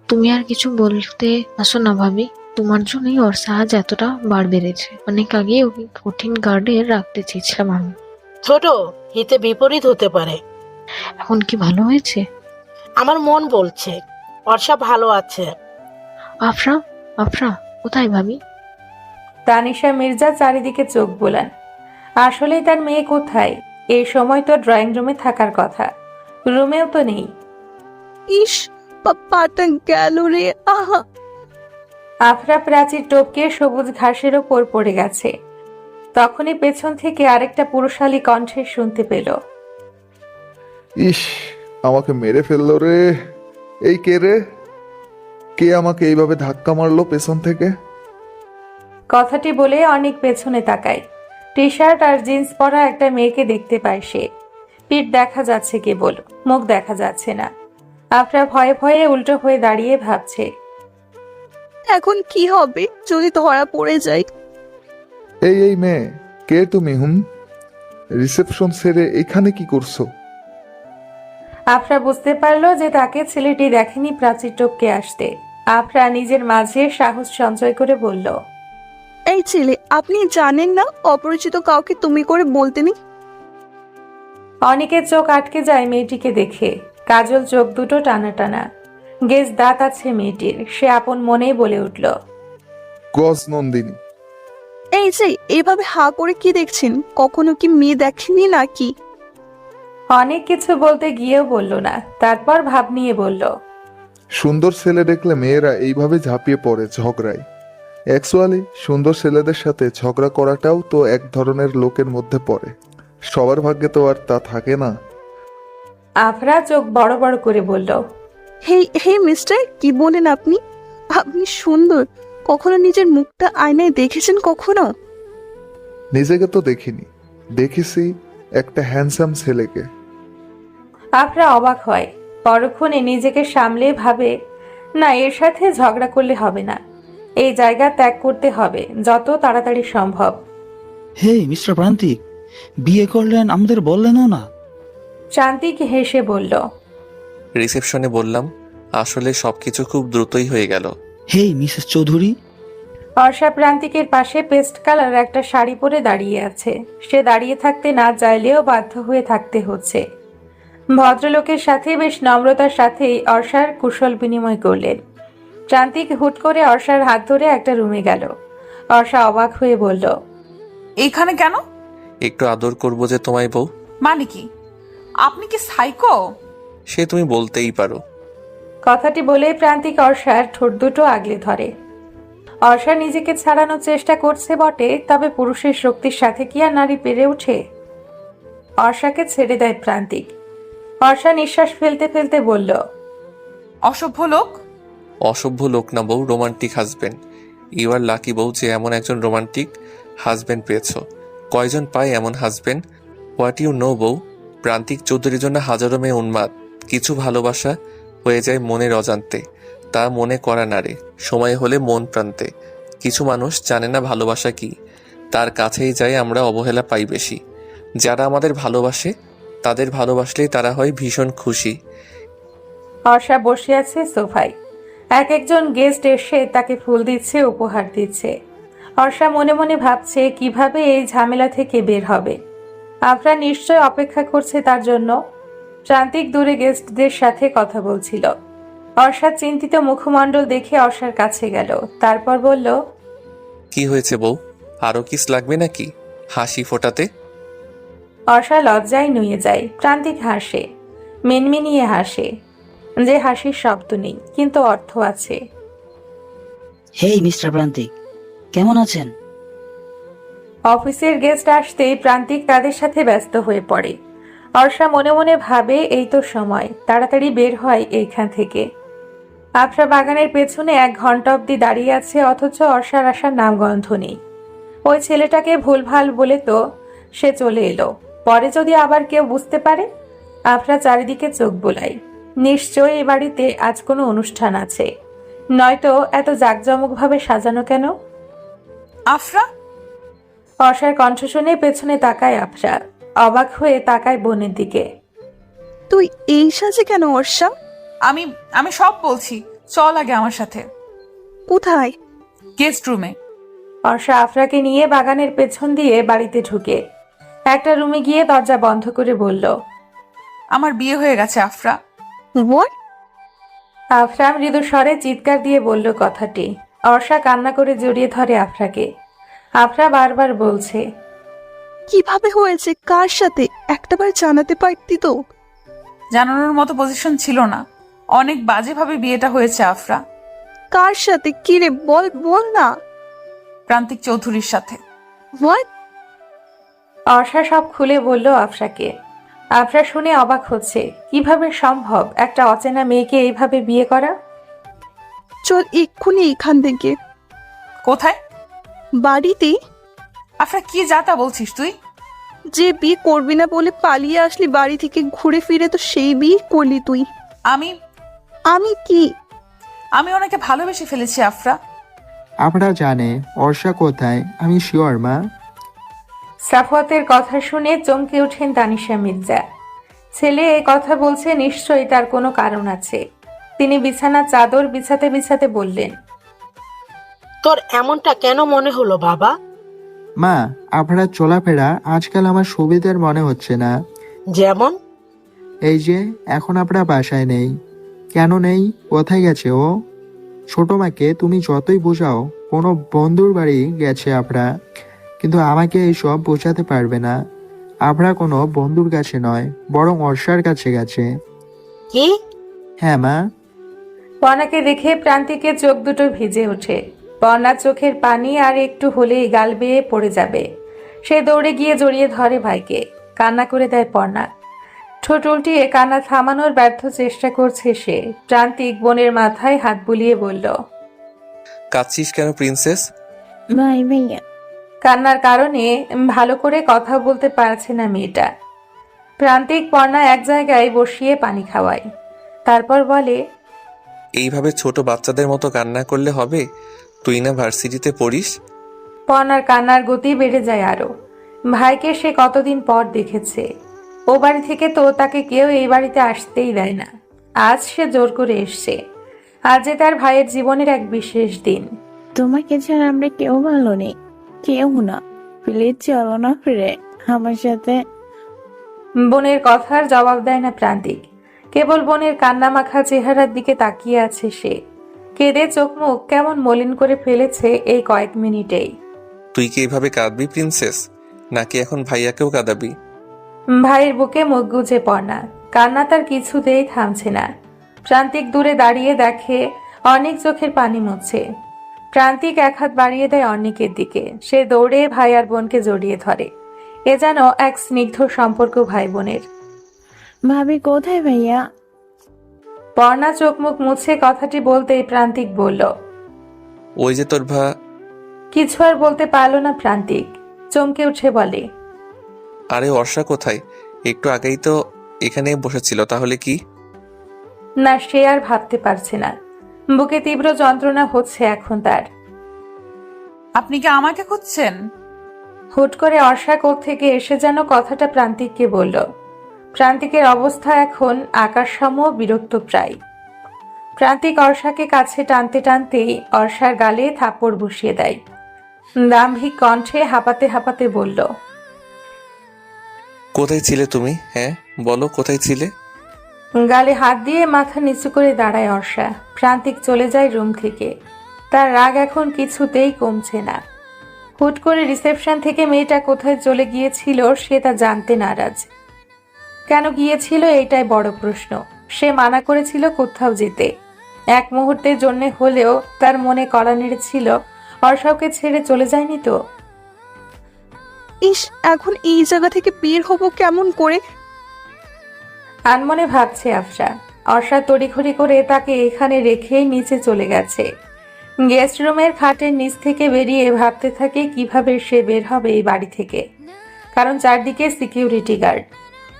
তুমি আর কিছু বলতে আসো না ভাবি। তোমার জন্যই অর্ষা আজ এতটা বার বেড়েছে। অনেক আগে ওকে কঠিন গার্ডে রাখতে চেয়েছিলাম আমি। ছোট, হিতে বিপরীত হতে পারে। এখন কি ভালো হয়েছে? আমার মন বলছে অর্ষা ভালো আছে। আফরা, আফরা কোথায় ভাবি? তানিশা মির্জা চারিদিকে চোখ বোলান। আসলেই তার মেয়ে কোথায়? এই সময় তো ড্রয়িং রুমে থাকার কথা, রুমেও তো নেই। ইস, পাপাটা গেল রে। আহা! আফরা প্রাচীর টপকে সবুজ ঘাসের ওপর পড়ে গেছে। তখনই পেছন থেকে আরেকটা পুরুষালী কণ্ঠে শুনতে পেল, ইস, আমাকে মেরে ফেললো রে। এই কে রে? কে আমাকে এইভাবে ধাক্কা মারলো পেছন থেকে? কথাটি বলে অনেক পেছনে তাকায়। টি শার্ট আর জিন্স পরা একটা মেয়েকে দেখতে পায় সে। পিঠ দেখা যাচ্ছে কেবল, মুখ দেখা যাচ্ছে না। আফরা ভয়ে ভয়ে উল্টো হয়ে দাঁড়িয়ে ভাবছে, এখন কি হবে যদি ধরা পড়ে যায়? এই মেয়ে, কে তুমি? রিসেপশন সেরে এখানে কি করছো? আফরা বুঝতে পারলো যে তাকে ছেলেটি দেখেনি প্রাচীর টপকে আসতে। আফরা নিজের মাঝে সাহস সঞ্চয় করে বলল, এই ছেলে, আপনি জানেন না অপরিচিত কাউকে তুমি করে বলতে নেই। অনেকের চোখ আটকে যায় মেয়েটিকে দেখে। কাজল চোখ দুটো টানা টানা, গেজ দাঁত আছে মেয়েটির। সে আপন মনেই বলে উঠল, গজ নন্দিনী। এই যে এভাবে হা করে কি দেখছেন? কখনো কি মেয়ে দেখেনি নাকি? অনেক কিছু বলতে গিয়েও বলল না, তারপর ভাব নিয়ে বলল, সুন্দর ছেলে দেখলে মেয়েরা এইভাবে ঝাঁপিয়ে পড়ে ঝগড়ায়। অ্যাকচুয়ালি সুন্দর ছেলেদের সাথে ঝগড়া করাটাও তো এক ধরনের লোকের মধ্যে পড়ে। সবার ভাগ্যে তো আর তা থাকে না। আফরা চোখ বড় বড় করে বলল, হে মিস্টার, কি বলেন আপনি? আপনি সুন্দর। কখনো নিজের মুখটা আয়নায় দেখেছেন কখনো? নিজেকে তো দেখিনি, দেখেছি একটা হ্যান্ডসাম ছেলেকে। আফরা অবাক হয়। পরক্ষণে নিজেকে সামলে ভাবে, না, এর সাথে ঝগড়া করলে হবে না। এই জায়গা ত্যাগ করতে হবে যত তাড়াতাড়ি সম্ভব। হে মিস্টার প্রান্তিক, বিয়ে করলেন আমাদের বললেনও না? শান্তিক হেসে বলল, রিসেপশনে বললাম, আসলে সবকিছু খুব দ্রুতই হয়ে গেল। হে মিসেস চৌধুরী। অর্ষা প্রান্তিকের পাশে পেস্ট কালার একটা শাড়ি পরে দাঁড়িয়ে আছে। সে দাঁড়িয়ে থাকতে না চাইলেও বাধ্য হয়ে থাকতে হচ্ছে। ভদ্রলোকের সাথে বেশ নম্রতার সাথেই অর্ষার কুশল বিনিময় করলেন। প্রান্তিক হুট করে অর্ষার হাত ধরে একটা রুমে গেল। অর্ষা অবাক হয়ে বলল, এইখানে কেন? একটু আদর করবো যে তোমায় বউ। মানে কি? আপনি কি সাইকো? সে তুমি বলতেই পারো। কথাটি বলেই প্রান্তিক অর্ষার ঠোঁট দুটো আগলে ধরে। অর্ষা নিজেকে ছাড়ানোর চেষ্টা করছে বটে, তবে পুরুষের শক্তির সাথে কি আর নারী পেরে ওঠে? অর্ষাকে ছেড়ে দেয় প্রান্তিক। অর্ষা নিঃশ্বাস ফেলতে ফেলতে বলল, অসভ্য লোক। অসভ্য লোক না বউ, romantic husband. You are lucky বউ যে এমন একজন রোমান্টিক হাজবেন্ড পেয়েছ। কয়জন পায় এমন হাজবেন্ড? হোয়াট ইউ নো বউ, প্রান্তিক চৌধুরীর জন্য হাজারো মেয়ে উন্মাদ। কিছু ভালোবাসা হয়ে যায় মনের অজান্তে, তা মনে করা নারে, সময় হলে মন প্রান্তে। কিছু মানুষ জানে না ভালোবাসা কি, তার কাছেই যায় আমরা অবহেলা পাই বেশি। যারা আমাদের ভালোবাসে তাদের ভালোবাসলেই তারা হয় ভীষণ খুশি। অর্ষা বসে আছে সোফায়। এক একজন গেস্ট এসে তাকে ফুল দিচ্ছে, উপহার দিচ্ছে। অর্ষা মনে মনে ভাবছে কিভাবে এই ঝামেলা থেকে বের হবে। আফরা নিশ্চয় অপেক্ষা করছে তার জন্য। প্রান্তিক দূরে গেস্টদের সাথে কথা বলছিল। অর্ষার চিন্তিত মুখমণ্ডল দেখে অর্ষার কাছে গেল, তারপর বলল, কি হয়েছে বউ, আরো কিস লাগবে নাকি হাসি ফোটাতে? অর্ষা লজ্জায় নুয়ে যায়। প্রান্তিক হাসে, মিনমিনিয়ে হাসে, যে হাসির শব্দ নেই কিন্তু অর্থ আছে। হেই মিস্টার প্রান্তিক, কেমন আছেন? অফিসের গেস্ট আসতেই প্রান্তিক তাদের সাথে ব্যস্ত হয়ে পড়ে। অর্ষা মনে মনে ভাবে, এই তো সময়, তাড়াতাড়ি বের হয় এইখান থেকে। আফরা বাগানের পেছনে 1 ঘন্টা অবধি দাঁড়িয়ে আছে, অথচ অর্ষার আসার নামগন্ধ নেই। ওই ছেলেটাকে ভুলভাল বলে তো সে চলে এলো, পরে যদি আবার কেউ বুঝতে পারে। আফরা চারিদিকে চোখ বোলায়। নিশ্চয়ই এ বাড়িতে আজ কোনো অনুষ্ঠান আছে, নয়তো এত জাঁকজমকভাবে সাজানো কেন? আফরা? অর্ষার কণ্ঠ শুনে পেছনে তাকায় আফরা। অবাক হয়ে তাকায় বোনের দিকে। তুই এই সাজে কেন অর্ষা? আমি আমি সব বলছি, চল আগে আমার সাথে। কোথায়? গেস্ট রুমে। অর্ষা আফরাকে নিয়ে বাগানের পেছন দিয়ে বাড়িতে ঢুকে একটা রুমে গিয়ে দরজা বন্ধ করে বলল, আমার বিয়ে হয়ে গেছে আফরা। হোয়াট? আফরা মৃদু স্বরে চিৎকার দিয়ে বলল কথাটি। অর্ষা কান্না করে জড়িয়ে ধরে আফরাকে। আফরা বারবার বলছে, কিভাবে হয়েছে, কার সাথে, একটাবার জানাতে পারতি তো। জানানোর মতো পজিশন ছিল না, অনেক বাজেভাবে বিয়েটা হয়েছে আফরা। কার সাথে? কি রে, বল বল না। প্রান্তিক চৌধুরীর সাথে। হোয়াট? অর্ষা সব খুলে বলল আফরাকে। আফরা শুনে অবাক হচ্ছে, কিভাবে সম্ভব একটা অচেনা মেয়েকে এইভাবে বিয়ে করা। চল এক্ষুনি এখান থেকে। কোথায়? বাড়িতে। আফরা কি যাতা বলছিস তুই? যে বিয়ে করবি না বলে পালিয়ে আসলি বাড়ি থেকে, ঘুরে ফিরে তো সেই বিয়ে করলি তুই। আমি আমি কি? আমি ওনাকে ভালোবেসে ফেলেছি আফরা। আমরা জানে অর্ষা কোথায়, আমি শিওর মা। সাফওয়াতের কথা শুনে চমকে ওঠেন তানিশা মির্জা। ছেলে এ কথা বলছে, নিশ্চয়ই তার কোনো কারণ আছে। তিনি বিছানার চাদর বিছাতে বিছাতে বললেন, তোর এমনটা কেন মনে হলো বাবা? মা, আপনার চলাফেরা আজকাল আমার সুবিধার মনে হচ্ছে না। যেমন? এই যে এখন আপনার বাসায় নেই। কেন নেই? কোথায় গেছে ও? ছোট মাকে তুমি যতই বোঝাও, কোনো বন্ধুর বাড়ি গেছে আপনার, কিন্তু আমাকে এইসব বোঝাতে পারবে না। আপনার কোনো বন্ধুর কাছে নয়, বরং অর্ষার কাছে গেছে। কি? হ্যাঁ মা। পর্ণাকে দেখে প্রান্তিকের চোখ দুটো ভিজে ওঠে। পর্ণার চোখের পানি আর একটু হলেই গাল বেয়ে পড়ে যাবে। সে দৌড়ে গিয়ে জড়িয়ে ধরে ভাইকে, কান্না করে দেয় পর্ণা। ঠোঁট উল্টিয়ে কান্না থামানোর ব্যর্থ চেষ্টা করছে সে। প্রান্তিক বোনের মাথায় হাত বুলিয়ে বলল, কাঁদছিস কেন প্রিন্সেস? ভাই ভাইয়া, কান্নার কারণে ভালো করে কথা বলতে পারছে না মেয়েটা। প্রান্তিক পর্ণা এক জায়গায় বসিয়ে পানি খাওয়ায়, তারপর বলে, এইভাবে ছোট বাচ্চাদের মতো কান্না করলে হবে? তুই না ভার্সিটিতে পড়িস? পর্ণার কান্নার গতি বেড়ে যায় আরো। ভাইকে সে কতদিন পর দেখেছে। ও বাড়ি থেকে তো তাকে কেউ এই বাড়িতে আসতেই দেয় না। আজ সে জোর করে এসছে। আজ যে তার ভাইয়ের জীবনের এক বিশেষ দিন। তোমাকে ছাড়া আমরা কেউ ভালো নেই, কেউ না। প্লিজ চলো না ফিরে আমার সাথে। বোনের কথার জবাব দেয় না প্রান্তিক। কেবল বোনের কান্নামাখা চেহারার দিকে তাকিয়ে আছে সে। কেঁদে চোখ মুখ কেমন মলিন করে ফেলেছে এই কয়েক মিনিটেই। তুই কি এইভাবে কাঁদবি প্রিন্সেস, নাকি এখন ভাইয়াকেও কাঁদাবি? ভাইয়ের বুকে মুখ গুজে পড়না, কান্না তার কিছুতেই থামছে না। প্রান্তিক দূরে দাঁড়িয়ে দেখে অনেক চোখের পানি মুছছে। প্রান্তিক এক হাত বাড়িয়ে দেয় অনেকের দিকে। সে দৌড়ে ভাই আর বোনকে জড়িয়ে ধরে। এ যেন এক স্নিগ্ধ সম্পর্ক ভাই বোনের। ভাবি কোথায় ভাইয়া? পর্ণা চোখ মুখ মুছে কথাটি বলতেই প্রান্তিক বলল, ওই যে তোর কিছু আর বলতে পারল না প্রান্তিক। চমকে উঠে বলে, আরে অর্ষা কোথায়? একটু আগেই তো এখানে বসেছিল, তাহলে কি? না, সে আর ভাবতে পারছে না। বুকে তীব্র যন্ত্রণা হচ্ছে এখন তার। আপনি কি আমাকে খুঁজছেন? হুট করে অর্ষা থেকে এসে যেন কথাটা প্রান্তিককে বলল। প্রান্তিকের অবস্থা এখন আকাশসম বিরক্ত প্রায়। প্রান্তিক অর্ষাকে কাছে টানতে টানতেই অর্ষার গালে থাপ্পড় বসিয়ে দেয়। দাম্ভিক কণ্ঠে হাঁপাতে হাঁপাতে বলল, কোথায় ছিলে তুমি? হ্যাঁ বলো, কোথায় ছিলে? গালে হাত দিয়ে মাথা নিচু করে দাঁড়ায় অর্ষা। প্রান্তিক চলে যায় রুম থেকে। তার রাগ এখন কিছুতেই কমছে না। হুট করে রিসেপশন থেকে মেয়েটা কোথায় চলে গিয়েছিল সে তা জানতে নারাজ। কেন গিয়েছিল এটাই বড় প্রশ্ন। সে মানা করেছিল কোথাও যেতে। এক মুহূর্তের জন্য হলেও তার মনে কড়া নেড়েছিল অর্ষাকে ছেড়ে চলে যায়নি তো। ইস, এখন এই জায়গা থেকে বের হব কেমন করে? আনমনে ভাবছে আফরা। অর্ষা তড়িঘড়ি করে তাকে এখানে রেখেই নিচে চলে গেছে। গেস্ট রুমের খাটের নিচ থেকে বেরিয়ে ভাবতে থাকে কিভাবে সে বের হবে এই বাড়ি থেকে, কারণ চারদিকে সিকিউরিটি গার্ড।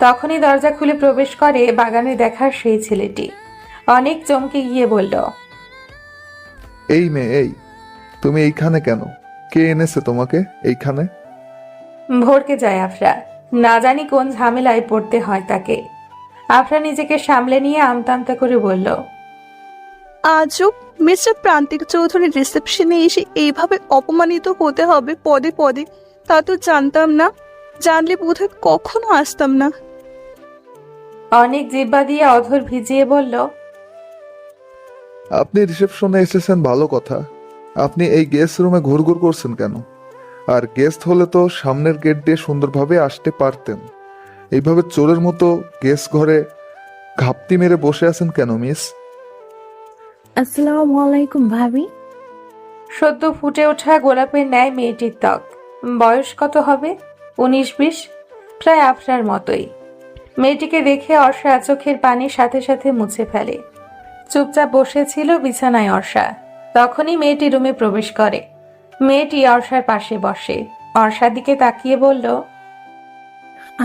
তখনই দরজা খুলে প্রবেশ করে বাগানে দেখার সেই ছেলেটি। অনেক চমকে গিয়ে বলল, এই মেয়ে, এই তুমি এইখানে কেন? কে এনেছে তোমাকে এইখানে? ভড়কে যায় আফরা। না জানি কোন ঝামেলায় পড়তে হয় তাকে। আফরা নিজেকে সামলে নিয়ে আমতামতা করে বলল, আজব, মিস্টার প্রান্তিক চৌধুরীর রিসেপশনে এসে এইভাবে অপমানিত হতে হবে পদে পদে, তা তো জানতাম না। জানলে বোধহয় কখনো আসতাম না। অনেক জিহ্বা দিয়ে অধর ভিজিয়ে বলল, আপনি রিসেপশনে এসেছেন ভালো কথা, আপনি এই গেস্ট রুমে ঘুরঘুর করছেন কেন? আর গেস্ট হলে তো সামনের গেট দিয়ে সুন্দরভাবে আসতে পারতেন। এইভাবে চোরের মতো গেস্ট ঘরে ঘাপটি মেরে বসে আছেন কেন মিস? আসসালামু আলাইকুম ভাবি। সদ্য ফুটে ওঠা গোলাপের ন্যায় মেয়েটির ত্বক। বয়স কত হবে? 19-20, প্রায় আফরার মতোই। মেয়েটিকে দেখে অর্ষা চোখের পানি সাথে সাথে মুছে ফেলে। চুপচাপ বসেছিল বিছানায় অর্ষা। তখনই মেয়েটি রুমে প্রবেশ করে। মেয়েটি অর্ষার পাশে বসে। অর্ষার দিকে তাকিয়ে বলল,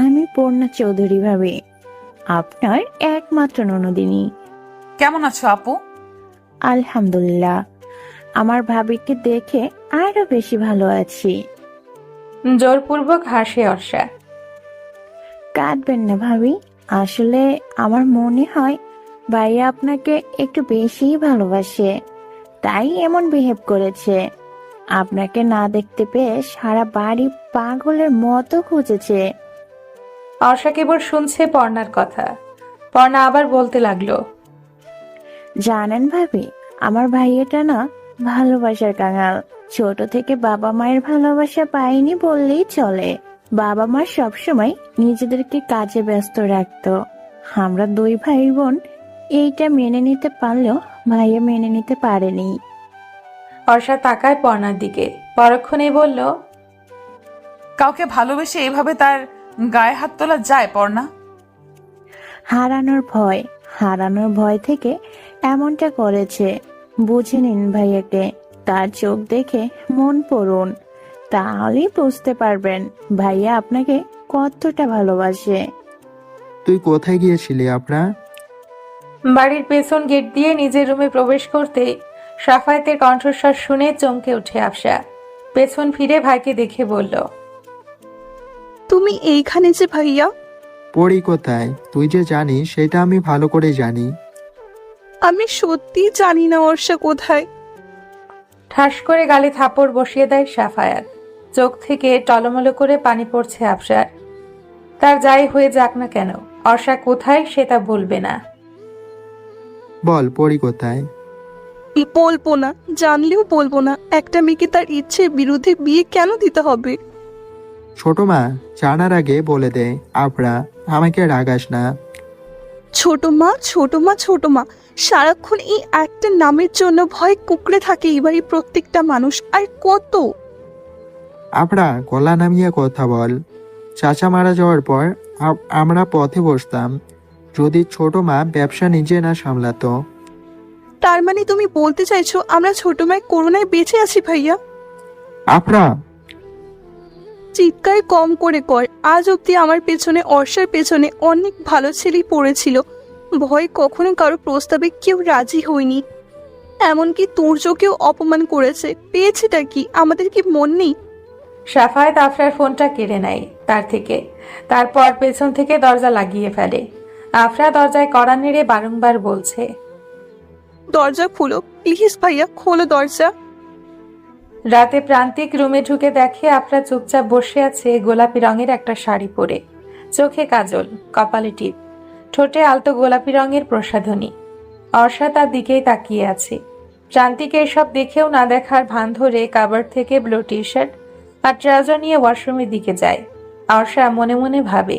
আমি পূর্ণা চৌধুরী ভাবি, আপনার একমাত্র ননদিনী। কেমন আছো আপু? আলহামদুলিল্লাহ, আমার ভাবিকে দেখে আরো বেশি ভালো আছি। জোরপূর্বক হাসে অর্ষা। কাঁদবেন না ভাবি, আসলে আমার মনে হয় ভাইয়া আপনাকে একটু বেশিই ভালোবাসে, তাই এমন বিহেভ করেছে। আপনাকে না দেখতে পেয়ে সারা বাড়ি পাগলের মতো খুঁজেছে। অর্ষা কেবল শুনছে পর্ণার কথা। পর্ণা আবার বলতে লাগলো, জানেন ভাবি, আমার ভাইয়াটা না ভালোবাসার কাঙাল। ছোট থেকে বাবা মায়ের ভালোবাসা পাইনি বললেই চলে। বাবা মা সবসময় নিজেদেরকে কাজে ব্যস্ত রাখতো। আমরা দুই ভাই বোন এইটা মেনে নিতে পারলেও ভাইয়া মেনে নিতে পারেনি। অর্ষা তাকায় পর্ণার দিকে, পরক্ষণেই বলল, কাউকে ভালোবেসে এভাবে তার গায়ে হাত তোলা যায় পর্ণা? হারানোর ভয় থেকে এমনটা করেছে। বুঝে নিন ভাইয়াকে, তার চোখ দেখে মন পড়ুন, তাহলেই বুঝতে পারবেন ভাইয়া আপনাকে কতটা ভালোবাসে। তুই কোথায় গিয়েছিলি আপনা? বাড়ির পেছন গেট দিয়ে নিজের রুমে প্রবেশ করতেই সাফায়েতের কণ্ঠস্বর শুনে চমকে ওঠে আফসা। পেছন ফিরে ভাইকে দেখে বলল, তুমি এইখানে যে ভাইয়া? পড়ি কোথায় তুই যে জানিস সেটা আমি ভালো করে জানি। আমি সত্যি জানি না অর্ষা কোথায়। ঠাস করে গালে থাপড় বসিয়ে দেয় সাফায়াত। চোখ থেকে টলমলো করে পানি পড়ছে আফসার। তার যাই হয়ে যাক না কেন, অর্ষা কোথায় সেটা বলবে না। বল পড়ি কোথায়? বলবো না, জানলেও বলবো না। একটা মেয়েকে তার ইচ্ছের বিরুদ্ধে বিয়ে কেন দিতে হবে? ছোট মা, জানার আগে বলে দে আপনা, আমাকে রাগাস না। ছোট মা, ছোট মা, ছোট মা, সারাক্ষণ এই একটা নামের জন্য ভয় কুকড়ে থাকে এই বাড়ির প্রত্যেকটা মানুষ। আর কত? আপনা গলা নামিয়ে কথা বল। চাচা মারা যাওয়ার পর আমরা পথে বসতাম যদি ছোট মা ব্যবসা নিজে না সামলাতো। তার মানে তুমি বলতে চাইছো আমরা ছোট মায়ের করোনায় বেঁচে আছি ভাইয়া? আপনা চিৎকার কম করে কর। আজ অব্দি আমার পেছনে, অর্ষার পেছনে অনেক ভালো ছেলেই পড়েছিল। ভয় কখনো কারো প্রস্তাবে কেউ রাজি হয়নি, এমনকি তুর্যকেও অপমান করেছে। পেয়েছেটা কি? আমাদের কি মন নেই? সাফায়েত আফরার ফোনটা কেড়ে নেয় তার থেকে, তারপর পেছন থেকে দরজা লাগিয়ে ফেলে। আফরা দরজায় কড়া নেড়ে বারংবার বলছে, দরজা খুলো প্লিজ ভাইয়া, খোলো দরজা। রাতে প্রান্তিক রুমে ঢুকে দেখে আফরা চুপচাপ বসে আছে গোলাপি রঙের একটা শাড়ি পরে, চোখে কাজল, কপালে টিপ, ঠোঁটে আলতো গোলাপি রঙের প্রসাধনী। অর্ষা তার দিকেই তাকিয়ে আছে। প্রান্তিক এসব দেখেও না দেখার ভান ধরে কাবার্ড থেকে ব্লু টি শার্ট আর ট্রাউজার নিয়ে ওয়াশরুমের দিকে যায়। অর্ষা মনে মনে ভাবে,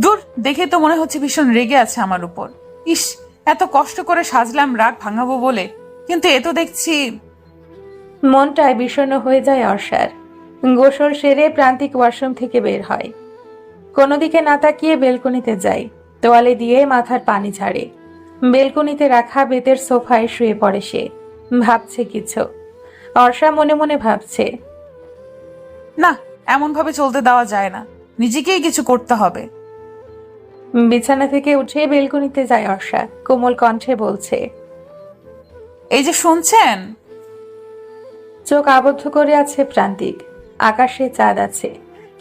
দূর, দেখে তো মনে হচ্ছে ভীষণ রেগে আছে আমার উপর। ইস, এত কষ্ট করে সাজলাম রাগ ভাঙাবো বলে, কিন্তু এ তো দেখছি। মনটায় বিষণ্ণ হয়ে যায় অর্ষার। গোসল সেরে প্রান্তিক ওয়াশরুম থেকে বের হয়। কোনো দিকে না তাকিয়ে বেলকনিতে যায়, তোয়ালে দিয়ে মাথার পানি ঝাড়ে। বেলকনিতে রাখা বেতের সোফায় শুয়ে পড়ে সে, ভাবছে কিছু। অর্ষা মনে মনে ভাবছে, না, এমন ভাবে চলতে দেওয়া যায় না, নিজেকেই কিছু করতে হবে। বিছানা থেকে উঠে বেলকনিতে যায় অর্ষা, কোমল কণ্ঠে বলছে, এই যে শুনছেন? চোখ আবদ্ধ করে আছে প্রান্তিক। আকাশে চাঁদ আছে,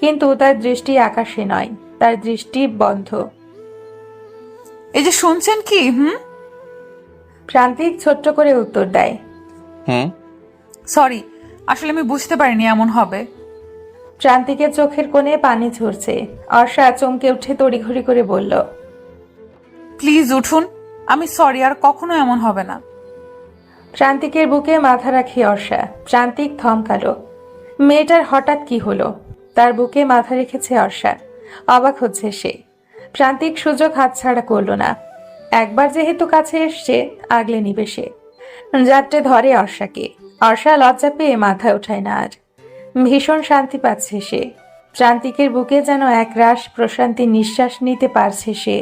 কিন্তু তার দৃষ্টি আকাশে নয়, তার দৃষ্টি বন্ধ। এই যে শুনছেন কি? প্রান্তিক ছোট্ট করে উত্তর দেয়, সরি, আসলে আমি বুঝতে পারিনি এমন হবে। প্রান্তিকের চোখের কোণে পানি ঝরছে। অর্ষা চমকে উঠে তড়িঘড়ি করে বলল, প্লিজ উঠুন, আমি সরি, আর কখনো এমন হবে না। প্রান্তিকের বুকে মাথা রাখি অর্ষা। প্রান্তিক থমকালো। মেয়েটার হঠাৎ কি হলো? তার বুকে মাথা রেখেছে অর্ষা। অবাক হচ্ছে সে। প্রান্তিক সুযোগ হাতছাড়া করলো না। একবার যেহেতু কাছে এসছে, আগলে নিবে সে। জাটে ধরে অর্ষাকে। অর্ষা লজ্জা পেয়ে মাথায় ওঠায় না আর। ভীষণ শান্তি পাচ্ছে সে। প্রান্তিকের বুকে যেন এক রাশ প্রশান্তির নিঃশ্বাস নিতে পারছে সে।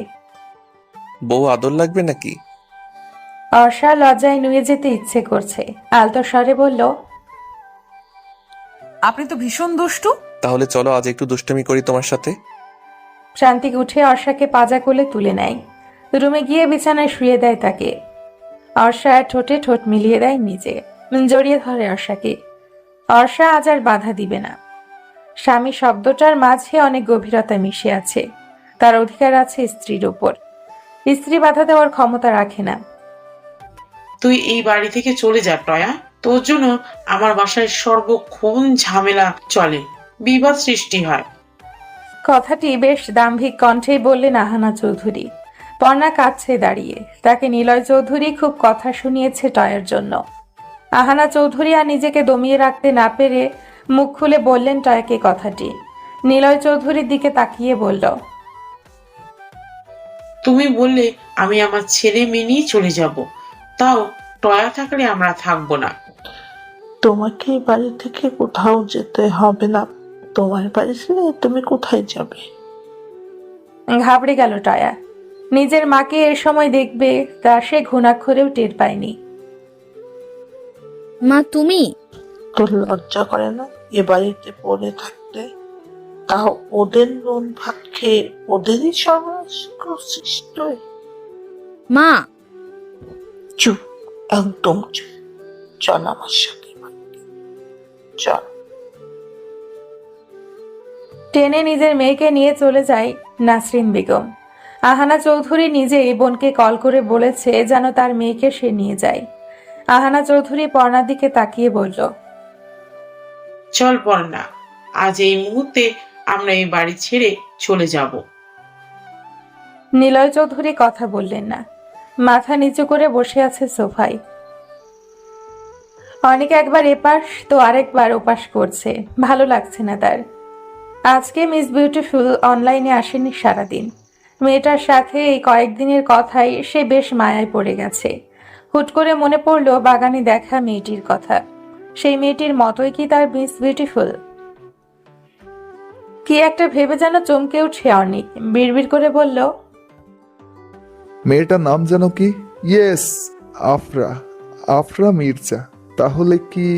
বউ আদর লাগবে নাকি? অর্ষা লজ্জায় নুয়ে যেতে ইচ্ছে করছে। আলতো স্বরে বলল, আপনি তো ভীষণ দুষ্টু। তাহলে চলো আজ একটু দুষ্টামি করি তোমার সাথে। প্রান্তিক উঠে অর্ষাকে পাজা কোলে তুলে নেয়, রুমে গিয়ে বিছানায় শুয়ে দেয় তাকে। অর্ষা ঠোঁটে ঠোঁট মিলিয়ে দেয় নিজে, জড়িয়ে ধরে অর্ষাকে। অর্ষা আজ আর বাধা দিবে না। স্বামী শব্দটার মাঝে অনেক গভীরতা মিশে আছে। তার অধিকার আছে স্ত্রীর উপর, স্ত্রী বাধা দেওয়ার ক্ষমতা রাখে না। তুই এই বাড়ি থেকে চলে যা টয়া। তোর জন্য আমার বাসায় সর্বক্ষণ ঝামেলা চলে, বিবাদ সৃষ্টি হয়। কথাটি বেশ দাম্ভিক কণ্ঠেই বললেন আহানা চৌধুরী। পর্ণা কাঁদছে দাঁড়িয়ে, তাকে নিলয় চৌধুরী খুব কথা শুনিয়েছে টয়ার জন্য। আহানা চৌধুরী আর নিজেকে দমিয়ে রাখতে না পেরে মুখ খুলে বললেন টয়াকে কথাটি। নিলয় চৌধুরীর দিকে তাকিয়ে বলল, তুমি বললে আমি আমার ছেলে মেয়ে নিয়ে চলে যাব, তাও টয়া থাকলে আমরা থাকবো না। তোমাকে এই বাড়ি থেকে কোথাও যেতে হবে না। তোমার বাড়ি ছেড়ে তুমি কোথায় যাবে? ঘাবড়ে গেল টয়া। নিজের মাকে এ সময় দেখবে তা সে ঘুণাক্ষরেও টের পায়নি। মা তুমি? তোর লজ্জা করে না এ বাড়িতে পড়ে থাকতে? তাও ওদের নুন ভাত খেয়ে ওদেরই সমাজ করছিস তুই? মা চুপ, একদম চুপ। চল আমার সাথে বাড়িতে, চল। টেনে নিজের মেয়েকে নিয়ে চলে যায় নাসরিন বেগম। আহানা চৌধুরী নিজেই বোনকে কল করে বলেছে যেন তার মেয়েকে সে নিয়ে যায়। আহানা চৌধুরী পর্ণার দিকে তাকিয়ে বলল, চল পর্ণা, আজ এই মুহূর্তে আমরা এই বাড়ি ছেড়ে চলে যাব। নিলয় চৌধুরী কথা বললেন না, মাথা নিচু করে বসে আছে সোফায়। অনেকে একবার এপাশ তো আরেকবার ওপাশ করছে, ভালো লাগছে না তার। আজকে মিস বিউটিফুল অনলাইনে আসেনি সারাদিন। মেয়েটার সাথে এই কয়েকদিনের কথাই সে বেশ মায়ায় পড়ে গেছে। হুট করে মনে পড়ল বাগানে দেখা মেয়েটির কথা। সেই মেয়েটির মতোই কি তার মিস বিউটিফুল? কি একটা ভেবে যেন চমকে উঠে অর্ণিক, বিড়বিড় করে বলল, মেয়েটার নাম যেন কি? ইয়েস, আফরা। আফরা মির্জা। তাহলে কি?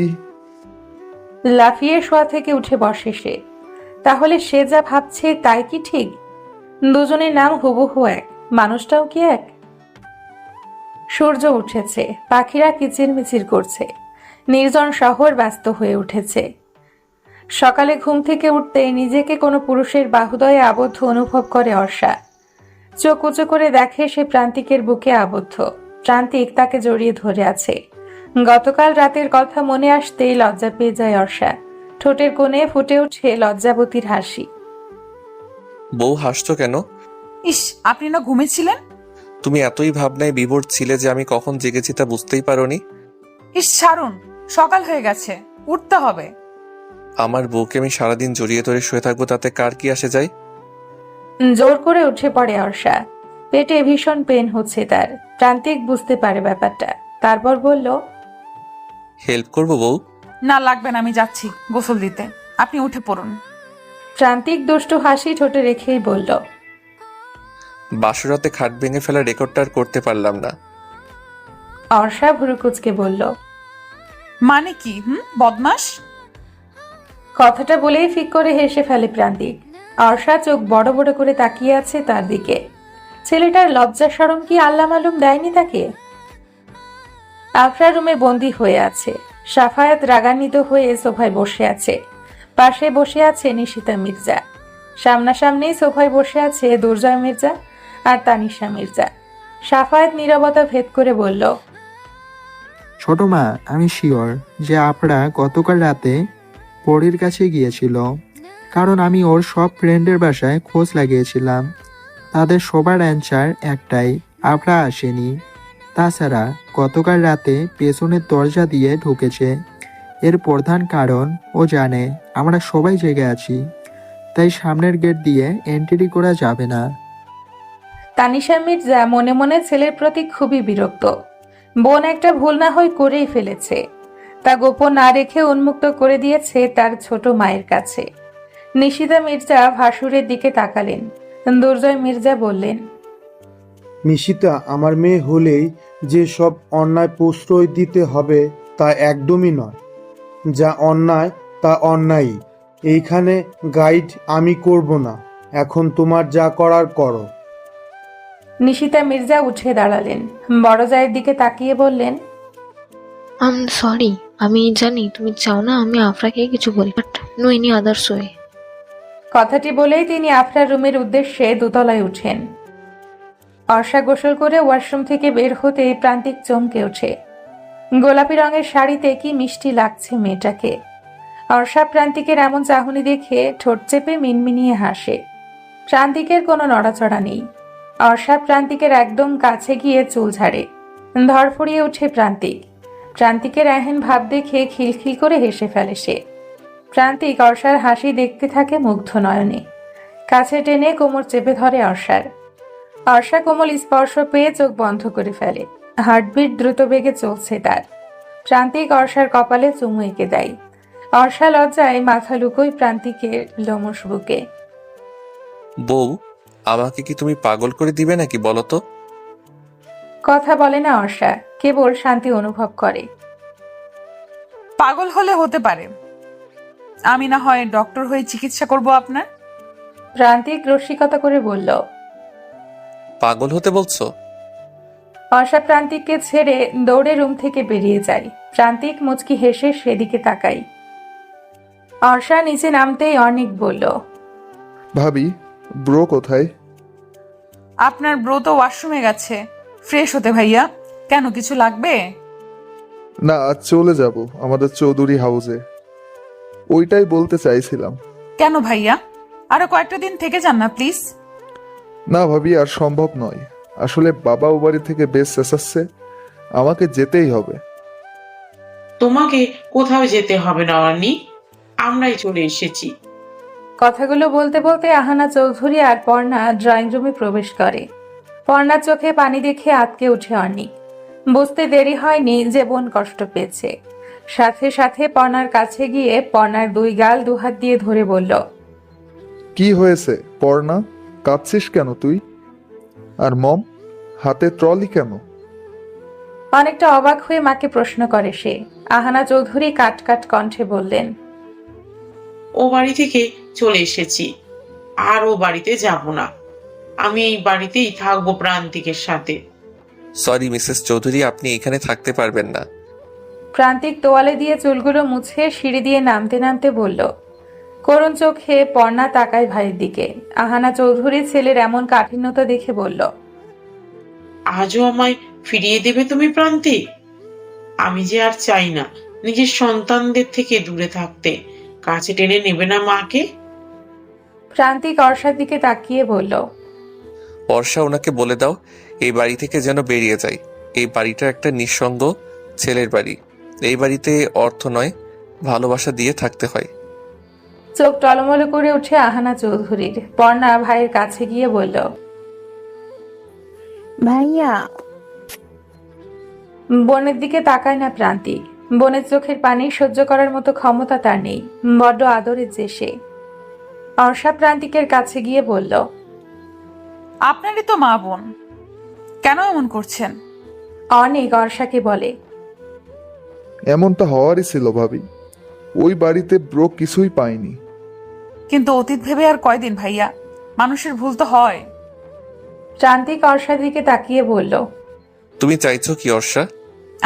লাফিয়ে শোয়া থেকে উঠে বসে সে। তাহলে সে যা ভাবছে তাই কি ঠিক? দুজনের নাম হুবহু এক, মানুষটাও কি এক? সূর্য উঠেছে, পাখিরা কিচিরমিচির করছে, নির্জন শহর ব্যস্ত হয়ে উঠেছে। সকালে ঘুম থেকে উঠতেই নিজেকে কোনো পুরুষের বাহুদয়ে আবদ্ধ অনুভব করে অর্ষা। চোখ উঁচু করে দেখে সে প্রান্তিকের বুকে আবদ্ধ। প্রান্তিক তাকে জড়িয়ে ধরে আছে। গতকাল রাতের কথা মনে আসতেই লজ্জা পেয়ে যায় অর্ষা। ঠোঁটের কোণে ফুটে ওঠে লজ্জাবতীর হাসি। বউ হাসছো কেন? ইস, আপনি না ঘুমেছিলেন? তুমি এতই ভাবনায় বিভোর ছিলে যে আমি কখন জেগেছি তা বুঝতেই পারোনি। ইস ছাড়ুন, সকাল হয়ে গেছে, উঠতে হবে। আমার বউকে আমি সারাদিন জড়িয়ে ধরে শুয়ে থাকবো, তাতে কার কি আসে যায়? জোর করে উঠে পড়ে অর্ষা। পেটে ভীষণ পেন হচ্ছে তার। প্রান্তিক বুঝতে পারে ব্যাপারটা, তারপর বলল, হেল্প করবো বউ? না লাগবে না, আমি যাচ্ছি গোসল দিতে, আপনি উঠে পড়ুন। প্রান্তিক দুষ্টু হাসি ঠোঁটে রেখেই বলল, বাসরাতে খাট ভেঙে ফেলা রেকর্ডটা আর করতে পারলাম না। অর্ষা ভুরুকুচকে বলল, মানে কি? বদমাস। কথাটা বলেই ফিক করে হেসে ফেলে প্রান্তিক। অর্ষা চোখ বড় বড় করে তাকিয়ে আছে তার দিকে। ছেলেটার লজ্জা শরম কি আল্লাহ মালুম দেয়নি তাকে? আফরা রুমে বন্দী হয়ে আছে। সাফায়াত রাগান্বিত হয়ে সোফায় বসে আছে। পাশে বসে আছে নিশিতা মির্জা। সামনাসামনি সোফায় বসে আছে দুর্জয় মির্জা আর তানিশা মির্জা। সাফায়াত নীরবতা ভেদ করে বলল, ছোট মা, আমি শিওর যে আপনারা গতকাল রাতে পরীর কাছে গিয়েছিল, কারণ আমি ওর সব ফ্রেন্ডের বাসায় খোঁজ লাগিয়েছিলাম। তাদের সবার অ্যান্সার একটাই, আপনারা আসেনি। তাছাড়া গতকাল রাতে পেছনের দরজা দিয়ে ঢুকেছে। এর প্রধান কারণ ও জানে আমরা সবাই জেগে আছি, তাই সামনের গেট দিয়ে এন্ট্রি করা যাবে না। তানিশা মির্জা মনে মনে ছেলের প্রতি খুবই বিরক্ত। বোন একটা ভুল না হয় করেই ফেলেছে, তা গোপন না রেখে উন্মুক্ত করে দিয়েছে তার ছোট মায়ের কাছে। নিশিতা মির্জা ভাসুরের দিকে তাকালেন। দুর্জয় মির্জা বললেন, নিশিতা আমার মেয়ে হলেই যে সব অন্যায় প্রশ্রয় দিতে হবে তা একদমই নয়। যা অন্যায় তা অন্যায়। এইখানে গাইড আমি করব না। এখন তোমার যা করার করো। নিশিতা মির্জা উঠে দাঁড়ালেন, বড় জায়ের দিকে তাকিয়ে বললেন, সরি, আমি জানি তুমি চাও না আমি আফরাকে কিছু বলি, but no any others way. কথাটি বলেই তিনি আফরার রুমের উদ্দেশ্যে দোতলায় উঠেন। অর্ষা গোসল করে ওয়াশরুম থেকে বের হতেই প্রান্তিক চমকে ওঠে। গোলাপি রঙের শাড়িতে কি মিষ্টি লাগছে মেয়েটাকে। অর্ষা প্রান্তিকের এমন চাহনি দেখে ঠোঁট চেপে মিনমিনিয়ে হাসে। প্রান্তিকের কোনো নড়াচড়া নেই। অর্ষা প্রান্তিকের একদম কাছে গিয়ে চুল ঝাড়ে। ধরফড়িয়ে ওঠে প্রান্তিক। প্রান্তিকের এহেন ভাব দেখে খিলখিল করে হেসে ফেলে সে। প্রান্তিক অর্ষার হাসি দেখতে থাকে মুগ্ধ নয়নে। কাছে টেনে কোমর চেপে ধরে অর্ষার। অর্ষা কোমল স্পর্শ পেয়ে চোখ বন্ধ করে ফেলে। হার্টবিট দ্রুত বেগে চলছে তার। প্রান্তিক অর্ষার কপালে চুমু এঁকে দেয়। অর্ষা লজ্জায় মাথা লুকোয় প্রান্তিকের লোমশ বুকে। বউ, আমাকে কি তুমি পাগল করে দিবে নাকি বলো তো? কথা বলে না অর্ষা, কেবল শান্তি অনুভব করে। পাগল হলে হতে পারে, আমি না হয় ডক্টর হয়ে চিকিৎসা করব আপনার। প্রান্তিক রসিকতা করে বলল। পাগল হতে বলছো? অর্ষা প্রান্তিককে ছেড়ে দৌড়ে রুম থেকে বেরিয়ে যায়। প্রান্তিক মুচকি হেসে সেদিকে তাকাই। অর্ষা নিচে নামতেই অনেক বলল, ভাবি, ব্রো কোথায়? আপনার ব্রো তো ওয়াশরুমে গেছে ফ্রেশ হতে। ভাইয়া, কেন কিছু লাগবে? না, আজ চলে যাব আমাদের চৌধুরী হাউসে। ওইটাই বলতে চাইছিলাম। কেন ভাইয়া, আরো কয়েকটা দিন থেকে যান না প্লিজ। না ভাবি, আর সম্ভব নয়। আসলে বাবা ও বাড়ি থেকে বেশ চেঁচাচ্ছে, আমাকে যেতেই হবে। তোমাকে কোথাও যেতে হবে না অর্নি, আমরাই চলে এসেছি। কথাগুলো বলতে বলতে আহানা চৌধুরী আর পর্ণা ড্রয়িং রুমে প্রবেশ করে। পর্ণার চোখে পানি দেখে আটকে উঠে অর্ণি। বুঝতে দেরি হয়নি যে বোন কষ্ট পেয়েছে। সাথে সাথে পর্ণার কাছে গিয়ে পর্ণার দুই গাল দুহাত দিয়ে ধরে বলল, কি হয়েছে পর্ণা, কাঁদছিস কেন তুই? আর মম, হাতে ট্রলি কেন? অনেকটা অবাক হয়ে মাকে প্রশ্ন করে সে। আহানা চৌধুরী কাট কাট কণ্ঠে বললেন, ও বাড়ি থেকে চলে এসেছি, আর ও বাড়িতে যাব না। আমি এই বাড়িতেই থাকবো প্রান্তিকের সাথে। সরি মিসেস চৌধুরী, আপনি এখানে থাকতে পারবেন না। প্রান্তিক তোয়ালে দিয়ে চুলগুলো মুছে সিঁড়ি দিয়ে নামতে নামতে বলল। করুণ চোখে পর্ণা তাকায় ভাইয়ের দিকে। আহানা চৌধুরী ছেলের এমন কাঠিন্যতা দেখে বলল, আজও আমায় ফিরিয়ে দেবে তুমি প্রান্তিক? আমি যে আর চাই না নিজের সন্তানদের থেকে দূরে থাকতে। কাছে টেনে নেবে না মাকে? প্রান্তিক অর্ষার দিকে তাকিয়ে বলল, বর্ষা, ওনাকে বলে দাও এই বাড়ি থেকে যেন বেরিয়ে যায়। এই বাড়িটা একটা নিঃসঙ্গ ছেলের বাড়ি। এই বাড়িতে অর্থ নয়, ভালোবাসা দিয়ে থাকতে হয়। চোখ টলমলো করে উঠে আহানা চৌধুরীর। পর্ণা ভাইয়ের কাছে গিয়ে বলল, ভাইয়া। বোনের দিকে তাকায় না প্রান্তিক। বোনের চোখের পানি সহ্য করার মতো ক্ষমতা তার নেই। বড্ড আদরের যে সে। অর্ষা প্রান্তিকের কাছে গিয়ে বলল, আপনারই তো মা বোন, কেন এমন করছেন? অনেক অর্ষাকে বলে, এমনটা হওয়ারই ছিল ভাবি। ওই বাড়িতে ব্রো কিছুই পায়নি। কিন্তু অতীত ভেবে আর কয়দিন ভাইয়া, মানুষের ভুল তো হয়। প্রান্তিক অর্ষার দিকে তাকিয়ে বলল, তুমি চাইছো কি অর্ষা?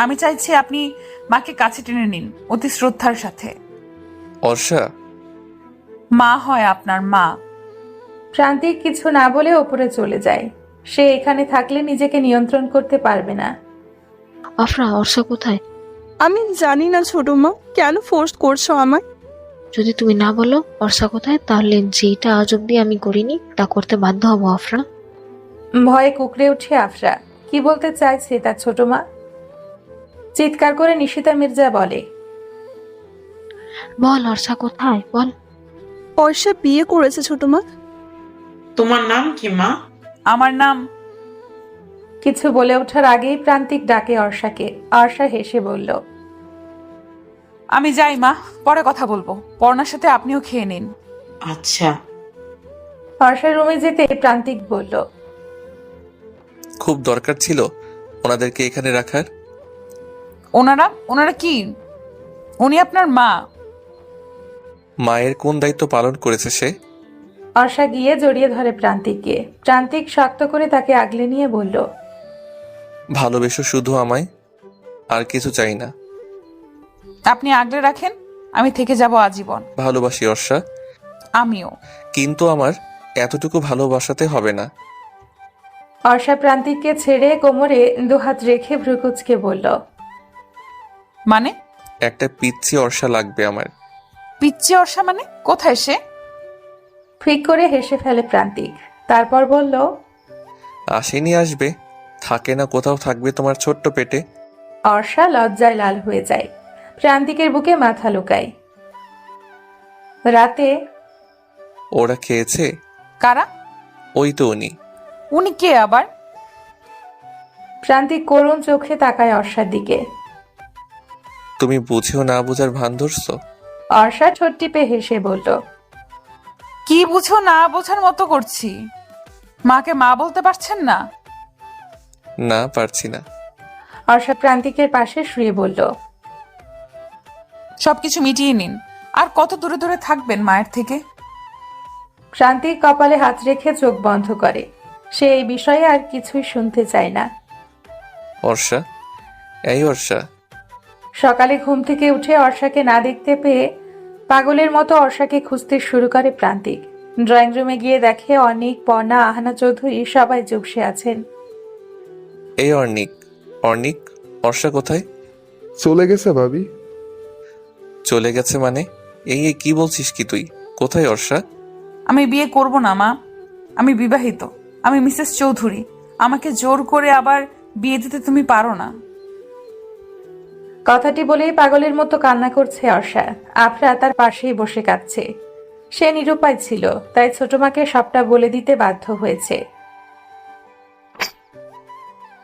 আমি চাইছি আপনি মাকে কাছে টেনে নিন অতি শ্রদ্ধার সাথে। অর্ষা, মা হয় আপনার মা। প্রান্তিক কিছু না বলে ওপরে চলে যায়। সে এখানে থাকলে নিজেকে নিয়ন্ত্রণ করতে পারবে না। আফরা, অর্ষা কোথায়? আমি জানি না ছোট মা, কেন ফোর্স করছো আমায়? যদি তুমি না বলো অর্ষা কোথায়, তাহলে যেটা আজ অব্দি আমি করিনি তা করতে বাধ্য হব আফরা। ভয়ে কুকড়ে উঠে আফরা। কি বলতে চাইছে তার ছোট মা? চিৎকার করে নিশিতা মির্জা বলে, বল অর্ষা কোথায়, বল। অর্ষা বিয়ে করেছে ছোট মা। তোমার নাম কি মা? আমার নাম। কিছু বলে ওঠার আগেই প্রান্তিক ডাকে অর্ষাকে। অর্ষা হেসে বলল, আমি যাই মা, পরে কথা বলবো। পর্ণার সাথে আপনিও খেয়ে নিন। আচ্ছা। অর্ষার রুমে যেতে প্রান্তিক বলল, খুব দরকার ছিল ওনাদেরকে এখানে রাখার। ওনারা কি? উনি আপনার মা। মায়ের কোন দায়িত্ব পালন করেছে সে? অর্ষা গিয়ে জড়িয়ে ধরে প্রান্তিককে। প্রান্তিক শক্ত করে তাকে আগলে নিয়ে বলল, ভালোবেসো শুধু আমায়, আর কিছু চাই না। আপনি আগলে রাখেন, আমি থেকে যাব আজীবন। ভালোবাসি অর্ষা, আমিও। কিন্তু আমার এতটুকু ভালোবাসাতে হবে না। অর্ষা প্রান্তিককে ছেড়ে কোমরে দুহাত রেখে ভ্রুকুচকে বলল, মানে? একটা পিচ্ছি অর্ষা লাগবে আমার। পিচ্চি অর্ষা মানে? কোথায় সে? ফিক করে হেসে ফেলে প্রান্তিক, তারপর বলল, আসেনি, আসবে, থাকে না কোথাও থাকবে তোমার ছোট্ট পেটে। অর্ষা লজ্জায় লাল হয়ে যায়, প্রান্তিকের বুকে মাথা লুকায়। রাতে ওরা খেয়েছে? কারা? ওই তো উনি। উনি কে আবার? প্রান্তিক করুণ চোখে তাকায় অর্ষার দিকে। তুমি বুঝেও না বুঝার ভান ধরছো। অর্ষা ঠোঁট টিপে হেসে বলল, কি বুঝো না বোঝার মতো করছি? মাকে মা বলতে পারছেন না? না, পারছি না। অর্ষা প্রান্তিকের পাশে শুয়ে বলল, সবকিছু মিটিয়ে নিন। আর কত দূরে দূরে থাকবেন মায়ের থেকে? প্রান্তিক কপালে হাত রেখে চোখ বন্ধ করে। সে এই বিষয়ে আর কিছুই শুনতে চায় না। অর্ষা, এই অর্ষা। সকালে ঘুম থেকে উঠে অর্ষাকে না দেখতে পেয়ে পাগলের মতো অর্ষাকে খুঁজতে শুরু করে প্রান্তিক। ড্রয়িং রুমে গিয়ে দেখে অনিক, পর্ণা, আহানা চৌধুরী সবাই চুপসে আছেন। এই অর্ণিক, অর্ণিক, অর্ষা কোথায়? চলে গেছে ভাবি। চলে গেছে মানে? এই এই কি বলছিস কি তুই? কোথায় অর্ষা? আমি বিয়ে করব না মা, আমি বিবাহিত, আমি মিসেস চৌধুরী। আমাকে জোর করে আবার বিয়ে দিতে তুমি পারো না। কথাটি বলেই পাগলের মতো কান্না করছে অর্ষা। আফরা তার পাশেই বসে কাঁদছে। সে নিরুপায় ছিল, তাই ছোট মাকে সবটা বলে দিতে বাধ্য হয়েছে।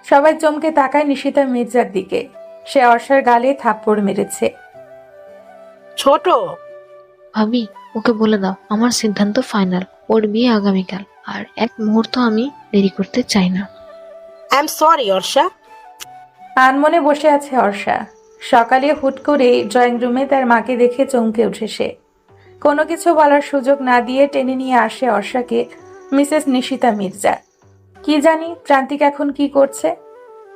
সবাই চমকে তাকায় নিশিতা মির্জার দিকে। সে অর্ষার গালে থাপ্পড় মেরেছে। ছোট, ভাবি, ওকে বলে দাও আমার সিদ্ধান্ত ফাইনাল, ওর বিয়ে আগামীকাল, আর এক মুহূর্ত আমি দেরি করতে চাই না। I am sorry Arsha. আনমনে বসে আছে অর্ষা। সকালে হুট করে ড্রয়িং রুমে তার মাকে দেখে চমকে উঠে সে। কোনো কিছু বলার সুযোগ না দিয়ে টেনে নিয়ে আসে অর্ষাকে মিসেস নিশিতা মির্জা। কি জানি প্রান্তিক এখন কি করছে।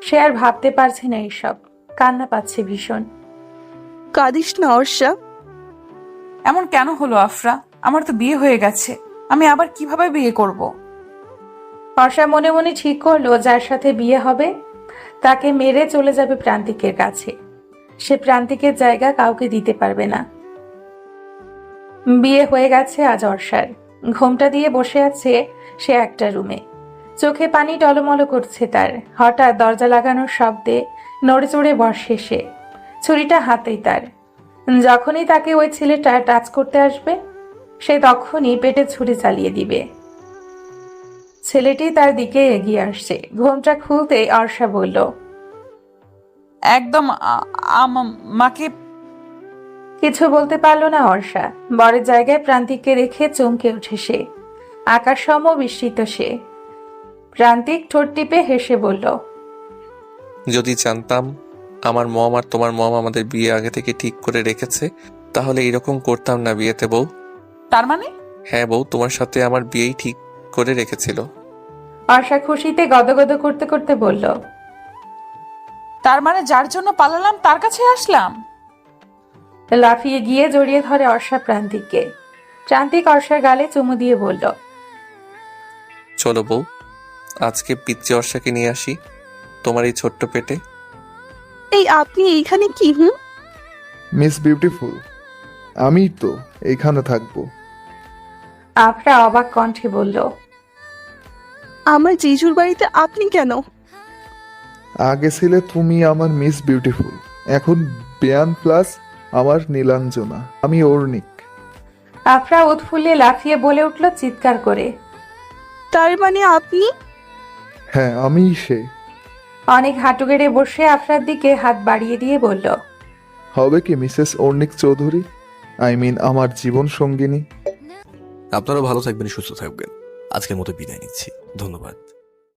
সে আর ভাবতে পারছে না এইসব। কান্না পাচ্ছে ভীষণ। কাঁদিস না অর্ষা। এমন কেন হলো আফরা? আমার তো বিয়ে হয়ে গেছে, আমি আবার কিভাবে বিয়ে করব? অর্ষা মনে মনে ঠিক করলো যার সাথে বিয়ে হবে তাকে মেরে চলে যাবে প্রান্তিকের কাছে। সে প্রান্তিকের জায়গা কাউকে দিতে পারবে না। বিয়ে হয়ে গেছে আজ অর্ষার। ঘোমটা দিয়ে বসে আছে সে একটা রুমে। চোখে পানি টলমল করছে তার। হঠাৎ দরজা লাগানোর শব্দে নড়ে চড়ে বসে সে। ছুরিটা হাতেই তার। যখনই তাকে ওই ছেলেটা টাচ করতে আসবে সে তখনই পেটে ছুরি চালিয়ে দিবে। ছেলেটি তার দিকে এগিয়ে আসছে। ঘোমটা খুলতেই অর্ষা বলল, একদম মাকে। কিছু বলতে পারল না অর্ষা। বরের জায়গায় প্রান্তিককে রেখে চমকে উঠে সে। আকাশ সম বিস্মিত সে। প্রান্তিক ঠোঁট টিপে হেসে বলল, যদি জানতাম আমার মম আর তোমার মম আমাদের বিয়ে আগে থেকে ঠিক করে রেখেছে, তাহলে এরকম করতাম না বিয়েতে বউ। তার মানে? হ্যাঁ বউ, তোমার সাথে আমার বিয়েই ঠিক করে রেখেছিল। অর্ষা খুশিতে গদগদ করতে করতে বলল, তার মানে যার জন্য পালালাম তার কাছে আসলাম? লাফিয়ে গিয়ে জড়িয়ে ধরে অর্ষা প্রান্তিককে। প্রান্তিক অর্ষার গালে চুমু দিয়ে বলল, চলো বউ, আজকে পিচ্চি অর্ষাকে নিয়ে আসি তোমার এই ছোট্ট পেটে। এই আপনি এইখানে কি? মিস বিউটিফুল, আমি তো এইখানে থাকবো। আফরা অবাক কণ্ঠে বলল, আমার জিজুর বাড়িতে আপনি কেন? আগে ছিলে তুমি আমার মিস বিউটিফুল, এখন বেয়ান প্লাস আমার নীলাঞ্জনা, আমি অর্ণিক। আফরা উৎফুল্লে লাফিয়ে বলে উঠল চিৎকার করে, তার মানে আপনি? হ্যাঁ, আমিই সে। অনেক হাঁটু গেড়ে বসে আফরার দিকে হাত বাড়িয়ে দিয়ে বলল, হবে কি মিসেস অর্ণিক চৌধুরী, আই মিন আমার জীবন সঙ্গিনী। আপনারা ভালো থাকবেন, সুস্থ থাকবেন। আজকের মতো বিদায় নিচ্ছি, ধন্যবাদ।